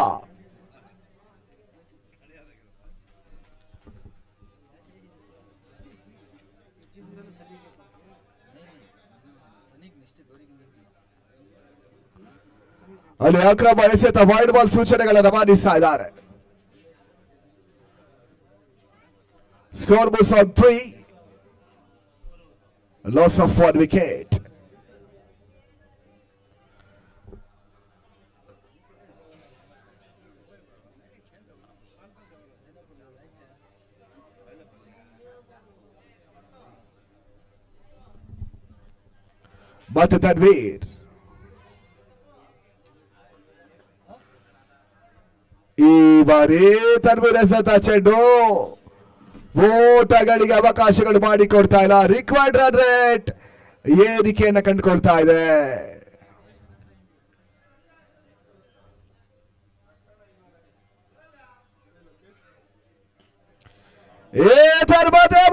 ಅಲ್ಲಿ ಅಕ್ರಮ ಎಸೆತ ವೈಡ್ ಬಾಲ್ ಸೂಚನೆಗಳನ್ನು ರವಾನಿಸ್ತಾ ಇದ್ದಾರೆ. Score was on 3. Loss of 1 wicket. ಮತ್ತು ತನ್ವೀರ್. ಈ ಬಾರಿ ತನ್ವೀರ್ ಎಸೆತ ಚೆಂಡು ಓಟಗಳಿಗೆ ಅವಕಾಶಗಳು ಮಾಡಿಕೊಡ್ತಾ ಇಲ್ಲ. ರಿಕ್ವೈರ್ಡ್ ರನ್ ರೇಟ್ ಏರಿಕೆಯನ್ನ ಕಂಡುಕೊಳ್ತಾ ಇದೆ.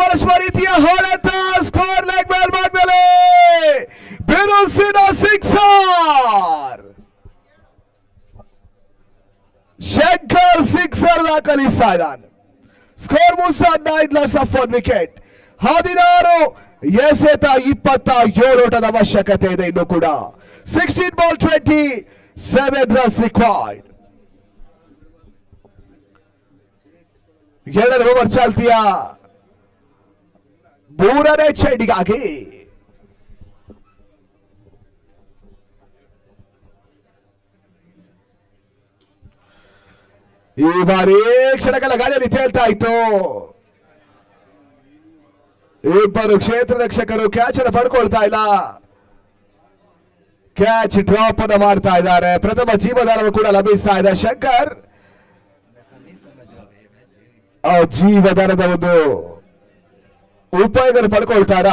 ಬಳಸುವ ರೀತಿಯ ಹೊಡೆತ ಸ್ಕೋರ್ ಲೆಗ್ ಮೇಲ್ಭಾಗದಲ್ಲಿ ಬಿರುಸಿನ ಸಿಕ್ಸರ್. ಶಂಕರ್ ಸಿಕ್ಸರ್ ದಾಖಲಿಸ್ತಾ ಇದ್ದಾನೆ. Score moves on 9 loss of 1 wicket. 16 ಎಸೆತ 27 ಓಟದ ಅವಶ್ಯಕತೆ ಇದೆ ಇನ್ನು ಕೂಡ. 16 ball 27 runs required. 2 ಓವರ್ ಚಾಲ್ತಿಯ 3ನೇ ಚೆಂಡಿಗಾಗಿ ಈ ಬಾರಿ ಕ್ಷಣಗಳ ಗಾಳಿಯಲ್ಲಿ ತೇಲ್ತಾ ಇತ್ತು. ಇಬ್ಬರು ಕ್ಷೇತ್ರ ರಕ್ಷಕರು ಕ್ಯಾಚ್ ಅನ್ನು ಪಡ್ಕೊಳ್ತಾ ಇಲ್ಲ. ಕ್ಯಾಚ್ ಡ್ರಾಪ್ ಅನ್ನು ಮಾಡ್ತಾ ಇದ್ದಾರೆ. ಪ್ರಥಮ ಜೀವದಾನವು ಕೂಡ ಲಭಿಸ್ತಾ ಇದೆ. ಶಂಕರ್ ಜೀವದಾನದ ಒಂದು ಉಪಯೋಗ ಪಡ್ಕೊಳ್ತಾರ.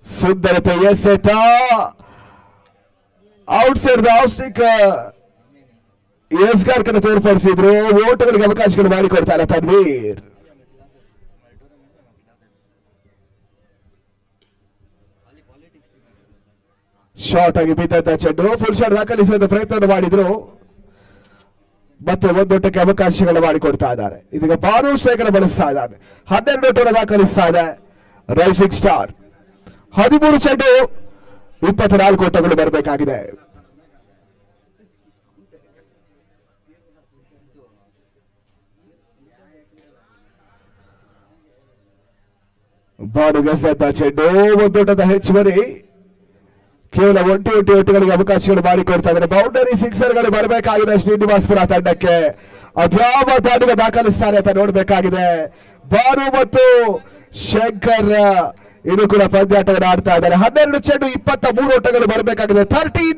ಸುಂದರತೆ ಎಸೆತ ಔಟ್ಸೈಡ್ ದ ಆಫ್ ಸ್ಟಿಕ್ ಎಸ್ಗಾರ್ಕನ್ನು ತೋರ್ಪಡಿಸಿದ್ರು. ಓಟಗಳಿಗೆ ಅವಕಾಶಗಳು ಮಾಡಿಕೊಡ್ತಾರೆ ತನ್ವೀರ್. ಶಾರ್ಟ್ ಆಗಿ ಬಿದ್ದಂತ ಚೆಂಡು ಫುಲ್ ಶಾಟ್ ದಾಖಲಿಸುವ ಪ್ರಯತ್ನ ಮಾಡಿದ್ರು. ಮತ್ತೆ ಒಂದೊಟ್ಟಕ್ಕೆ ಅವಕಾಶಗಳು ಮಾಡಿಕೊಡ್ತಾ ಇದ್ದಾರೆ. ಇದೀಗ ಬಾನು ಶೇಖರ ಬಳಸ್ತಾ ಇದ್ದಾರೆ. 12 ಓಟವನ್ನು ದಾಖಲಿಸ್ತಾ ಇದೆ ರೈಸಿಂಗ್ ಸ್ಟಾರ್. 13 ಚೆಂಡು 24 ಓಟಗಳು ಬರಬೇಕಾಗಿದೆ. ಬಾಡುಗೆಸೆತ ಚೆಂಡು ಒಂದೊಡ್ಡದ ಹೆಚ್ಚುವರಿ. ಕೇವಲ 1 ಓಟಗಳಿಗೆ ಅವಕಾಶಗಳು ಮಾಡಿಕೊಡ್ತಾ ಇದ್ದಾರೆ. ಬೌಂಡರಿ ಸಿಕ್ಸರ್ಗಳು ಬರಬೇಕಾಗಿದೆ ಶ್ರೀನಿವಾಸಪುರ ತಂಡಕ್ಕೆ. ಅದ್ಯಾವ ದಾಳಿಗೆ ದಾಖಲಿಸ್ತಾರೆ ಅಂತ ನೋಡಬೇಕಾಗಿದೆ. ಬಾನು ಮತ್ತು ಶಂಕರ್ ಇನ್ನು ಕೂಡ ಪಂದ್ಯಾಟವನ್ನು ಆಡ್ತಾ ಇದ್ದಾರೆ. 12 ಚೆಂಡು 23 ಓಟಗಳು ಬರಬೇಕಾಗಿದೆ. 13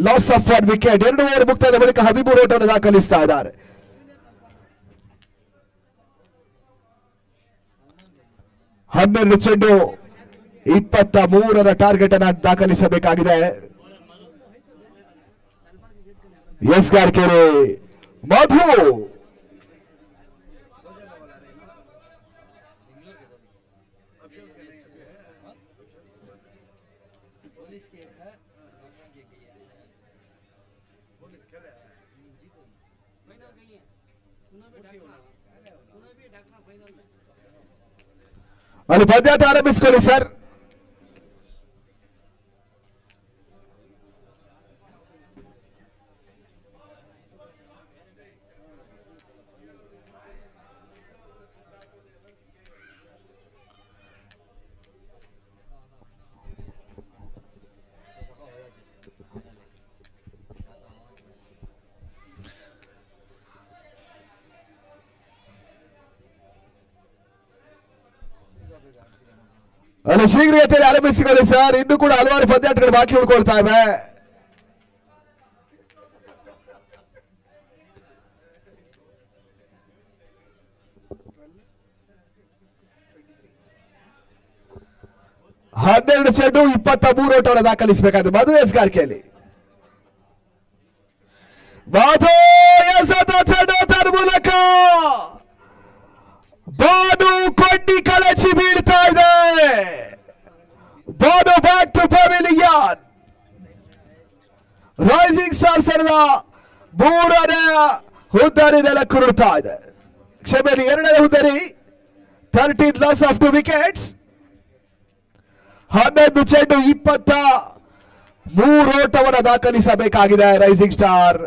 ಲಾಸ್ ಆಫ್ 1 ವಿಕೆಟ್. 2 ಓವರ್ ಮುಕ್ತಾಯದ ಬಳಿಕ 13 ಓಟವನ್ನು ದಾಖಲಿಸ್ತಾ ಇದ್ದಾರೆ. 12 ಚೆಂಡು 23ರ ಟಾರ್ಗೆಟ್ ಅನ್ನು ದಾಖಲಿಸಬೇಕಾಗಿದೆ. ಎಸ್ಗಾರ್ಕೆರೆ ಮಧು ಅಲ್ಲಿ ಪಂದ್ಯಾಟ ಆರಂಭಿಸಿಕೊಳ್ಳಿ ಸರ್. ಅಲ್ಲಿ ಶೀಘ್ರಗತಿಯಲ್ಲಿ ಆರಂಭಿಸಿಕೊಳ್ಳಿ ಸರ್. ಇನ್ನು ಕೂಡ ಹಲವಾರು ಪಂದ್ಯಾಟಗಳು ಬಾಕಿ ಉಳ್ಕೊಳ್ತಾ ಇವೆ. ಹನ್ನೆರಡು ಚೆಂಡು 23 ಓಟವನ್ನು ದಾಖಲಿಸಬೇಕಾದ ಮಧು ಎಸ್ಗಾರ್ಕೆಯಲ್ಲಿ. ಮಧು ಎಸೆದ ಚೆಂಡು ತನ್ನ ಮೂಲಕ ಬಾನು ಕೊಂಡಿ ಕಳಚಿ ಬೀಳ್ತಾ ಇದೆ. Banu back to pavilion. Rising stars ತಂಡದ 3ನೇ ಹುದ್ದರಿ ನೆಲಕ್ಕುರುಳ್ತಾ ಇದೆ. ಕ್ಷಮೆಯಲ್ಲಿ 2ನೇ ಹುದ್ದರಿ. 13 ಲಾಸ್ ಆಫ್ 2 ವಿಕೆಟ್ಸ್. 11 ಚೆಂಡು 23 ಓಟವನ್ನು ದಾಖಲಿಸಬೇಕಾಗಿದೆ ರೈಸಿಂಗ್ ಸ್ಟಾರ್.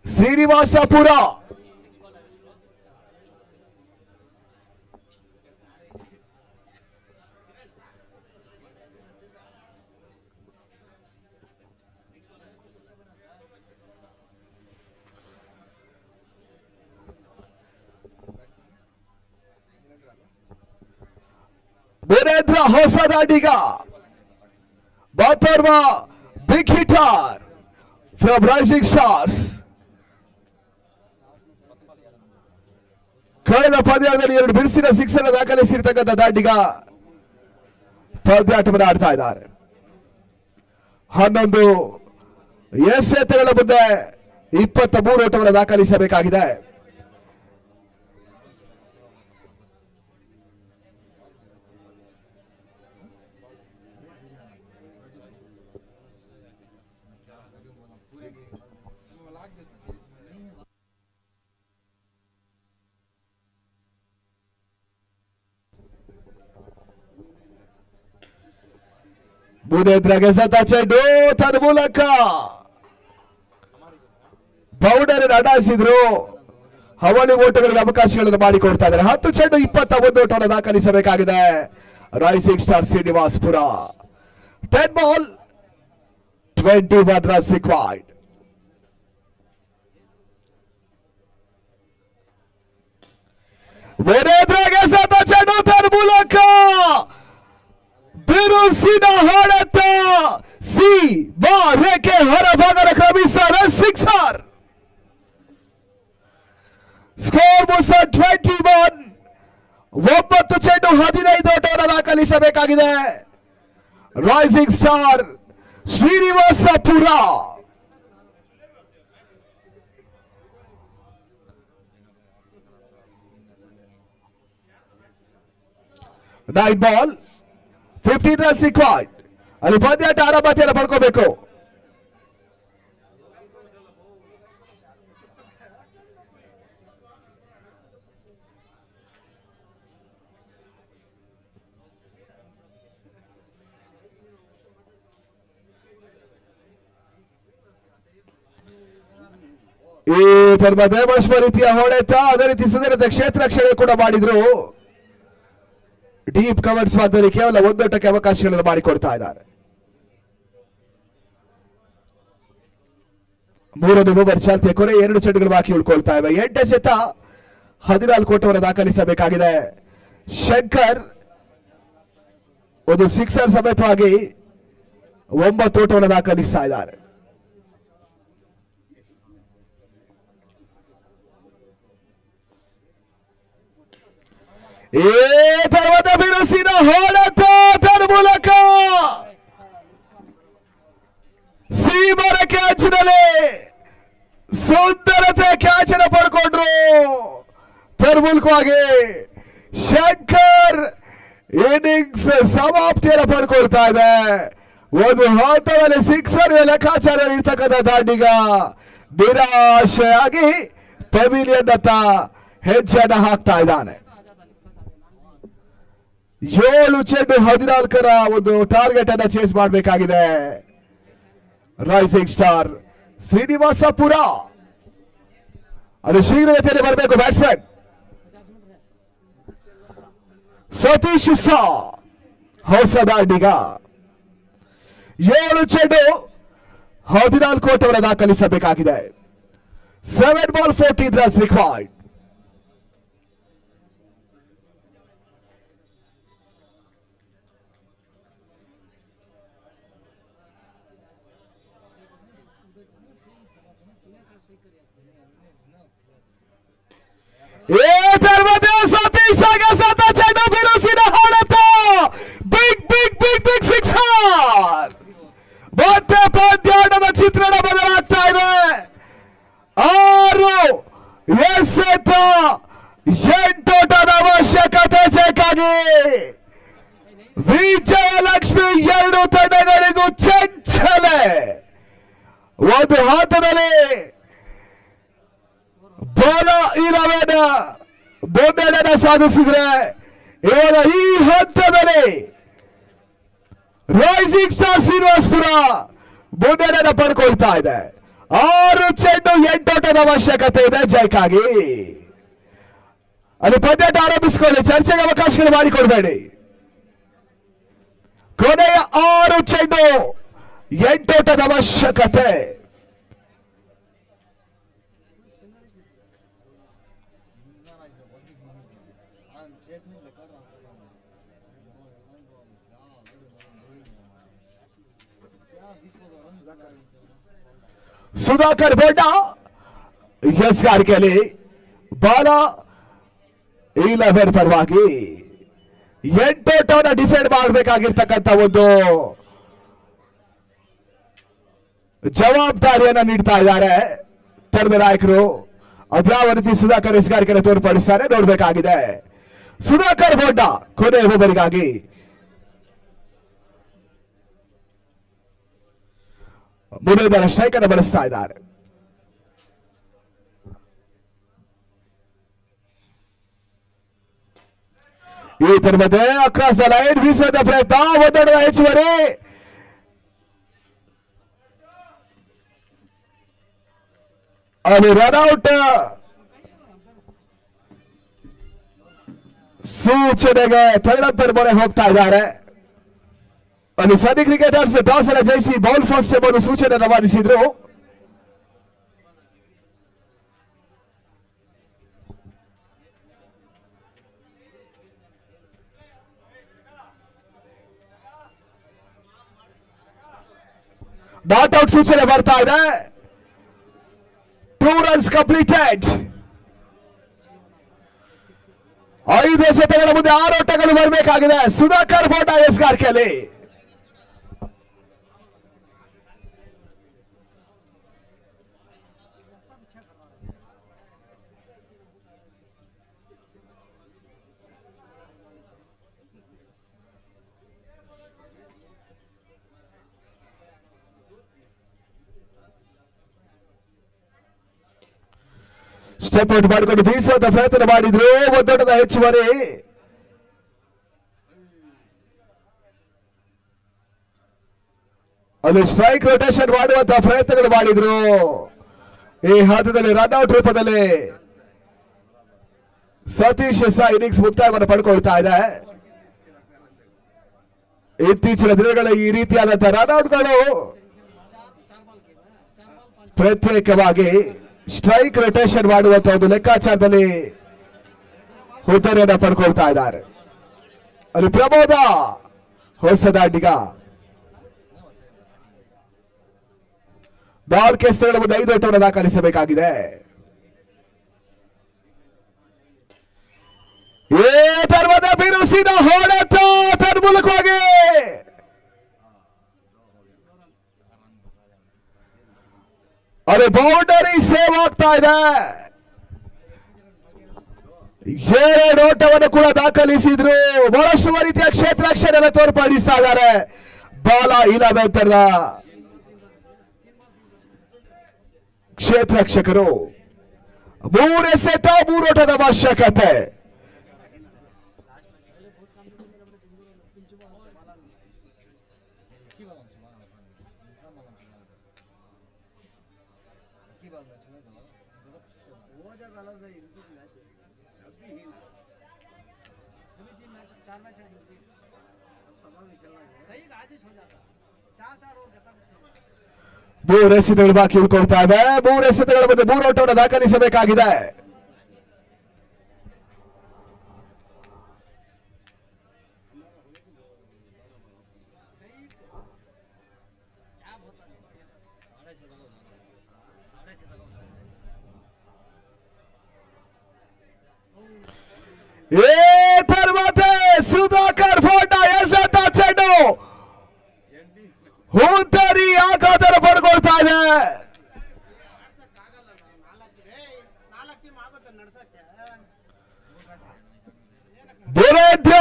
ಶ್ರೀನಿವಾಸಪುರ ವೀರೇಂದ್ರ ಹೊಸದಾಡಿಗ ಮತ್ತೋರ್ವ big hitter from rising stars. ಕಳೆದ ಪಂದ್ಯದಲ್ಲಿ 2 ಬಿಡಿಸಿನ 6 ಅನ್ನು ದಾಖಲಿಸಿರ್ತಕ್ಕಂಥ ದಾಂಡಿಗ ಪಂದ್ಯಾಟವನ್ನು ಆಡ್ತಾ ಇದ್ದಾರೆ. 11 ಎಸೆತಗಳ ಮುಂದೆ 23 ಓಟವನ್ನು ದಾಖಲಿಸಬೇಕಾಗಿದೆ. ಮುನೇಂದ್ರಗೆ ಸತ ಚೆಂಡು ತನ್ನ ಮೂಲಕ ಬೌಂಡರಿ ಅಡಾಯಿಸಿದ್ರು. ಹವಳಿ ಓಟಗಳಿಗೆ ಅವಕಾಶಗಳನ್ನು ಮಾಡಿಕೊಡ್ತಾ ಇದ್ದಾರೆ. 10 ಚೆಂಡು 21 ಓಟವನ್ನು ದಾಖಲಿಸಬೇಕಾಗಿದೆ rising star Srinivaspur. 10 ball 21 runs required. ಮುನೇಂದ್ರಗೆ ಸತ ಚೆಂಡು ತನ್ನ ಮೂಲಕ ಬಿರುಸಿನ ಹೊಡೆತ ಸಿ ಬಾರೇಕೆ ಹೊರಭಾಗದ ಕ್ರಮಿಸಿದ ಸಿಕ್ಸರ್. ಸ್ಕೋರ್ ಮುಸ 21. 9 ಚೆಂಡು 15 ಓಟವನ್ನು ದಾಖಲಿಸಬೇಕಾಗಿದೆ rising star Srinivaspur. Nine ball 15 runs required. ಅಲ್ಲಿ ಪಂದ್ಯಾಟ ಆರಂಭತೆಯನ್ನು ಪಡ್ಕೋಬೇಕು. ಈ ದೇವಶ್ವ ರೀತಿಯ ಹೊಡೆತ, ಅದೇ ರೀತಿ ಸುಂದರದ ಕ್ಷೇತ್ರ ರಕ್ಷಣೆ ಕೂಡ ಮಾಡಿದ್ರು. ಡೀಪ್ ಕವರ್ ಸ್ವಾದಲ್ಲಿ ಕೇವಲ 1 ಓಟಕ್ಕೆ ಅವಕಾಶಗಳನ್ನು ಮಾಡಿಕೊಡ್ತಾ ಇದ್ದಾರೆ. 3ನೇ ಓವರ್ ಚಾಲ್ತಿ ಕೊನೆ 2 ಚೆಂಡುಗಳು ಬಾಕಿ ಉಳ್ಕೊಳ್ತಾ ಇವೆ. 8 ಎಸೆತ 14 ಓಟವನ್ನು ದಾಖಲಿಸಬೇಕಾಗಿದೆ. ಶಂಕರ್ ಒಂದು ಸಿಕ್ಸರ್ ಸಮೇತವಾಗಿ 9 ಓಟವನ್ನು ದಾಖಲಿಸ್ತಾ ಇದ್ದಾರೆ. ಪರ್ವತ ಬಿರುಸಿನ ಹೊಡೆತ ತನ್ನ ಮೂಲಕ ಸೀಮರ ಕ್ಯಾಚ್ನಲ್ಲಿ ಸುಂದರತೆ ಕ್ಯಾಚ್ ಅನ್ನು ಪಡ್ಕೊಂಡ್ರು. ತನ್ನ ಮೂಲಕವಾಗಿ ಶಂಕರ್ ಇನ್ನಿಂಗ್ಸ್ ಸಮಾಪ್ತಿಯನ್ನು ಪಡ್ಕೊಳ್ತಾ ಇದೆ. ಒಂದು ಹಂತದಲ್ಲಿ ಸಿಕ್ಸರ್ ಲೆಕ್ಕಾಚಾರ ಇರ್ತಕ್ಕಂಥ ದಾಂಡಿಗ ನಿರಾಶೆಯಾಗಿ ಪೆವಿಲಿಯನ್ ಅತ್ತ ಹೆಜ್ಜೆಯನ್ನು ಹಾಕ್ತಾ ಇದ್ದಾನೆ. 7 ಚೆಂಡು 14ರ ಒಂದು ಟಾರ್ಗೆಟ್ ಅನ್ನ ಚೇಸ್ ಮಾಡಬೇಕಾಗಿದೆ ರೈಸಿಂಗ್ ಸ್ಟಾರ್ ಶ್ರೀನಿವಾಸಪುರ. ಅದು ಶೀಘ್ರಗತಿಯಲ್ಲಿ ಬರಬೇಕು. ಬ್ಯಾಟ್ಸ್ಮನ್ ಸತೀಶ್ ಸಾ ಹೊಸದಾಡಿಗ 7 ಚೆಂಡು 14 ಓಟವನ್ನು ದಾಖಲಿಸಬೇಕಾಗಿದೆ. 7 ಬಾಲ್ 14 ರನ್ಸ್ ರಿಕ್ವೈರ್ಡ್. ಸತೀಶ್ ಸತ ಚೆಂಡು ಬಿರುಸಿನ ಹೊಡೆತ big big big big sixer. ಮತ್ತೆ ಪಂದ್ಯಾಟದ ಚಿತ್ರಣ ಬದಲಾಗ್ತಾ ಇದೆ. 6 ಎಸೆತ 8 ಓಟದ ಅವಶ್ಯಕತೆ ಬೇಕಾಗಿ ವಿಜಯಲಕ್ಷ್ಮಿ 2 ತಂಡಗಳಿಗೂ ಚಂಚಲೆ. ಒಂದು ಹಂತದಲ್ಲಿ ಬಾಲ 11 ಮುನ್ನಡೆಯನ್ನು ಸಾಧಿಸಿದ್ರೆ, ಇವಾಗ ಈ ಹಂತದಲ್ಲಿ ರೈಸಿಂಗ್ ಸ್ಟಾರ್ ಶ್ರೀನಿವಾಸಪುರ ಮುನ್ನಡೆಯನ್ನು ಪಡ್ಕೊಳ್ತಾ ಇದೆ. 6 ಚೆಂಡು 8 ಓಟದ ಅವಶ್ಯಕತೆ ಇದೆ ಜಯಕ್ಕಾಗಿ. ಅಲ್ಲಿ ಪಂದ್ಯಾಟ ಆರಂಭಿಸಿಕೊಳ್ಳಿ, ಚರ್ಚೆಗೆ ಅವಕಾಶಗಳು ಮಾಡಿಕೊಡಬೇಡಿ. ಕೊನೆಯ 6 ಚೆಂಡು 8 ಓಟದ ಅವಶ್ಯಕತೆ. ಸುಧಾಕರ್ ಬೋಂಡ ಎಸ್ಗಾರಿಕೆಯಲ್ಲಿ ಬಾಲ 11 ಪರವಾಗಿ 8 ಓಟವನ್ನು ಡಿಫೆಂಡ್ ಮಾಡಬೇಕಾಗಿರ್ತಕ್ಕಂಥ ಒಂದು ಜವಾಬ್ದಾರಿಯನ್ನ ನೀಡ್ತಾ ಇದ್ದಾರೆ ತಂಡದ ನಾಯಕರು. ಅದ್ಯಾವ ರೀತಿ ಸುಧಾಕರ್ ಎಸ್ಗಾರಿಕೆ ತೋರ್ಪಡಿಸ್ತಾರೆ ನೋಡಬೇಕಾಗಿದೆ. ಸುಧಾಕರ್ ಬೋಂಡ ಕೊನೆ ಓವರಿಗಾಗಿ ಮುನೇದರ ಸ್ಟ್ರೈಕ್ ಅನ್ನು ಬಳಸ್ತಾ ಇದ್ದಾರೆ. ಈ ತರಮಧ್ಯೆ ಅಕ್ರಾಸ್ ದ ಲೈನ್ ಬೀಸೋದ ಪ್ರಯತ್ನ, ಒಂದೊಂದು ಹೆಚ್ಚುವರಿ. ಅಲ್ಲಿ ರನ್ಔಟ್ ಸೂಚನೆಗೆ ತರಳಪ್ಪರ್ ಮೊರೆ ಹೋಗ್ತಾ ಇದ್ದಾರೆ. ಅಲ್ಲಿ ಸನ್ನಿ ಕ್ರಿಕೆಟರ್ಸ್ ಟಾಸ್ ಅನ್ನು ಜಯಿಸಿ ಬೌಲ್ ಫಸ್ಟ್ ಎಂಬುದು ಸೂಚನೆ ರವಾನಿಸಿದ್ರು. ನಾಟ್ ಔಟ್ ಸೂಚನೆ ಬರ್ತಾ ಇದೆ. 2 runs ಕಂಪ್ಲೀಟೆಡ್. 5 ಎಸೆತಗಳ ಮುಂದೆ 6 ಓಟಗಳು ಬರಬೇಕಾಗಿದೆ ಸುಧಾಕರ್ ಬೋಂಡ ಎಸ್ಗಾರಿಕೆಯಲ್ಲಿ. ಸ್ಟೆಪ್ ಔಟ್ ಮಾಡಿಕೊಂಡು ಬೀಸುವಂತ ಪ್ರಯತ್ನ ಮಾಡಿದ್ರು. ಒಂದೊಡ್ಡದ ಹೆಚ್ಚುವರಿ. ಅಲ್ಲಿ ಸ್ಟ್ರೈಕ್ ರೊಟೇಷನ್ ಮಾಡುವಂತಹ ಪ್ರಯತ್ನಗಳು ಮಾಡಿದ್ರು. ಈ ಹಂತದಲ್ಲಿ ರನ್ಔಟ್ ರೂಪದಲ್ಲಿ ಸತೀಶ್ ಇನ್ನಿಂಗ್ಸ್ ಮುಕ್ತಾಯವನ್ನು ಪಡ್ಕೊಳ್ತಾ ಇದೆ. ಇತ್ತೀಚಿನ ದಿನಗಳ ಈ ರೀತಿಯಾದಂತಹ ರನ್ಔಟ್ಗಳು ಪ್ರತ್ಯೇಕವಾಗಿ ಸ್ಟ್ರೈಕ್ ರೊಟೇಷನ್ ಮಾಡುವಂತಹ ಒಂದು ಲೆಕ್ಕಾಚಾರದಲ್ಲಿ ಹುದ್ದೆಯನ್ನು ಪಡ್ಕೊಳ್ತಾ ಇದ್ದಾರೆ. ಅಲ್ಲಿ ಪ್ರಮೋದ ಹೊಸದಾಡಿಗ 4 ಎಸೆತಗಳ ಮುಂದೆ 5 ಓಟವನ್ನು ದಾಖಲಿಸಬೇಕಾಗಿದೆ. ಧರ್ಮದ ಬಿರುಸಿನ ಹೊಡೆತ ತನ್ಮೂಲಕವಾಗಿ ಅಲ್ಲಿ ಬೌಂಡರಿ ಸೇವ್ ಆಗ್ತಾ ಇದೆ. 2 ಓಟವನ್ನು ಕೂಡ ದಾಖಲಿಸಿದ್ರು. ಬಹಳಷ್ಟು ರೀತಿಯ ಕ್ಷೇತ್ರಾಕ್ಷರ ತೋರ್ಪಡಿಸ್ತಾ ಇದ್ದಾರೆ ಬಾಲ 11ರ ಕ್ಷೇತ್ರರಕ್ಷಕರು. 3 ಎಸೆತ 3 ಓಟದ ಅವಶ್ಯಕತೆ. ಮೂರು ಎಸೆತಗಳು ಬಾಕಿ ಉಳ್ಕೊಳ್ತಾ ಇವೆ. 3 ಎಸೆತಗಳ ಮುಂದೆ 3 ಓಟವನ್ನು ದಾಖಲಿಸಬೇಕಾಗಿದೆ. తర్వాత ಸುಧಾಕರ್ ಬೋಂಡ ಎಸೆತ ಚೆಂಡು ಹುದ್ದರಿ ಆಘಾತ ಪಡ್ಕೊಳ್ತಾ ಇದೆ. ಬುರೇಂದ್ರ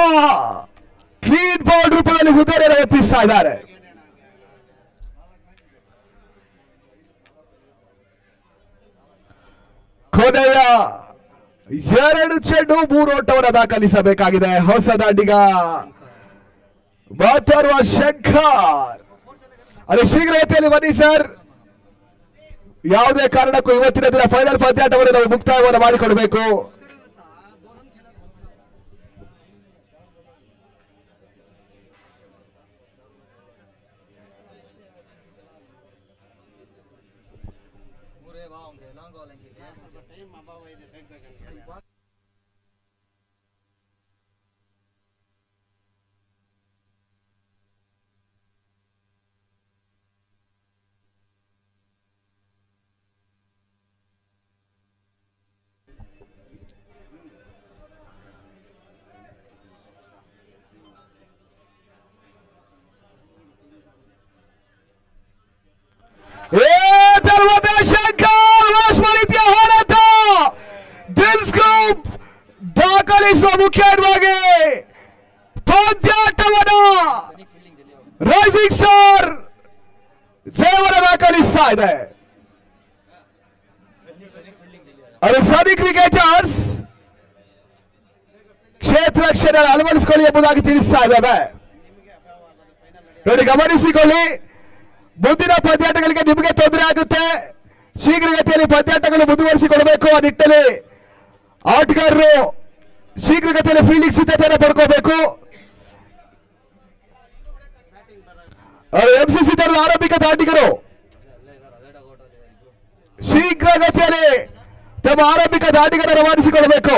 ಕ್ಲೀನ್ ಬೌಲ್ ರೂಪದಲ್ಲಿ ಹುದ್ದರಿಯನ್ನು ಒಪ್ಪಿಸ್ತಾ ಇದ್ದಾರೆ. ಕೊನೆಯ 2 ಚೆಂಡು 3 ಓಟವನ್ನು ದಾಖಲಿಸಬೇಕಾಗಿದೆ. ಹೊಸ ದಾಂಡಿಗ ಮಾತಾಡುವ ಶಂಕರ್. ಅದೇ ಶೀಘ್ರಗತಿಯಲ್ಲಿ ಬನ್ನಿ ಸರ್. ಯಾವುದೇ ಕಾರಣಕ್ಕೂ ಇವತ್ತಿನ ದಿನ ಫೈನಲ್ ಪಂದ್ಯಾಟವನ್ನು ನಾವು ಮುಕ್ತಾಯವನ್ನು ಮಾಡಿಕೊಡಬೇಕು. ಮುಖ್ಯವಾಗಿ ಪಂದ್ಯಾಟವನ್ನು ರೈಸಿಂಗ್ ಸ್ಟಾರ್ ಜಯವನ್ನ ದಾಖಲಿಸ್ತಾ ಇದೆ. ಅದು ಸನಿ ಕ್ರಿಕೆಟರ್ಸ್ ಕ್ಷೇತ್ರ ರಕ್ಷಣೆ ಅಳವಡಿಸಿಕೊಳ್ಳಿ ಎಂಬುದಾಗಿ ತಿಳಿಸ್ತಾ ಇದ್ದಾವೆ. ನೋಡಿ, ಗಮನಿಸಿಕೊಳ್ಳಿ, ಮುಂದಿನ ಪಂದ್ಯಾಟಗಳಿಗೆ ನಿಮಗೆ ತೊಂದರೆ ಆಗುತ್ತೆ. ಶೀಘ್ರಗತಿಯಲ್ಲಿ ಪಂದ್ಯಾಟಗಳು ಮುಂದುವರಿಸಿಕೊಳ್ಬೇಕು. ಆ ನಿಟ್ಟಿನಲ್ಲಿ ಆಟಗಾರರು ಶೀಘ್ರಗತಿಯಲ್ಲಿ ಫೀಲ್ಡಿಂಗ್ ಸಿದ್ಧತೆಯನ್ನು ಪಡ್ಕೋಬೇಕು. ಎಂಸಿಸಿ ತಂಡದ ಆರಂಭಿಕ ದಾಂಡಿಗರು ಶೀಘ್ರಗತಿಯಲ್ಲಿ ತಮ್ಮ ಆರಂಭಿಕ ದಾಂಡಿಗರ ರವಾನಿಸಿಕೊಳ್ಳಬೇಕು.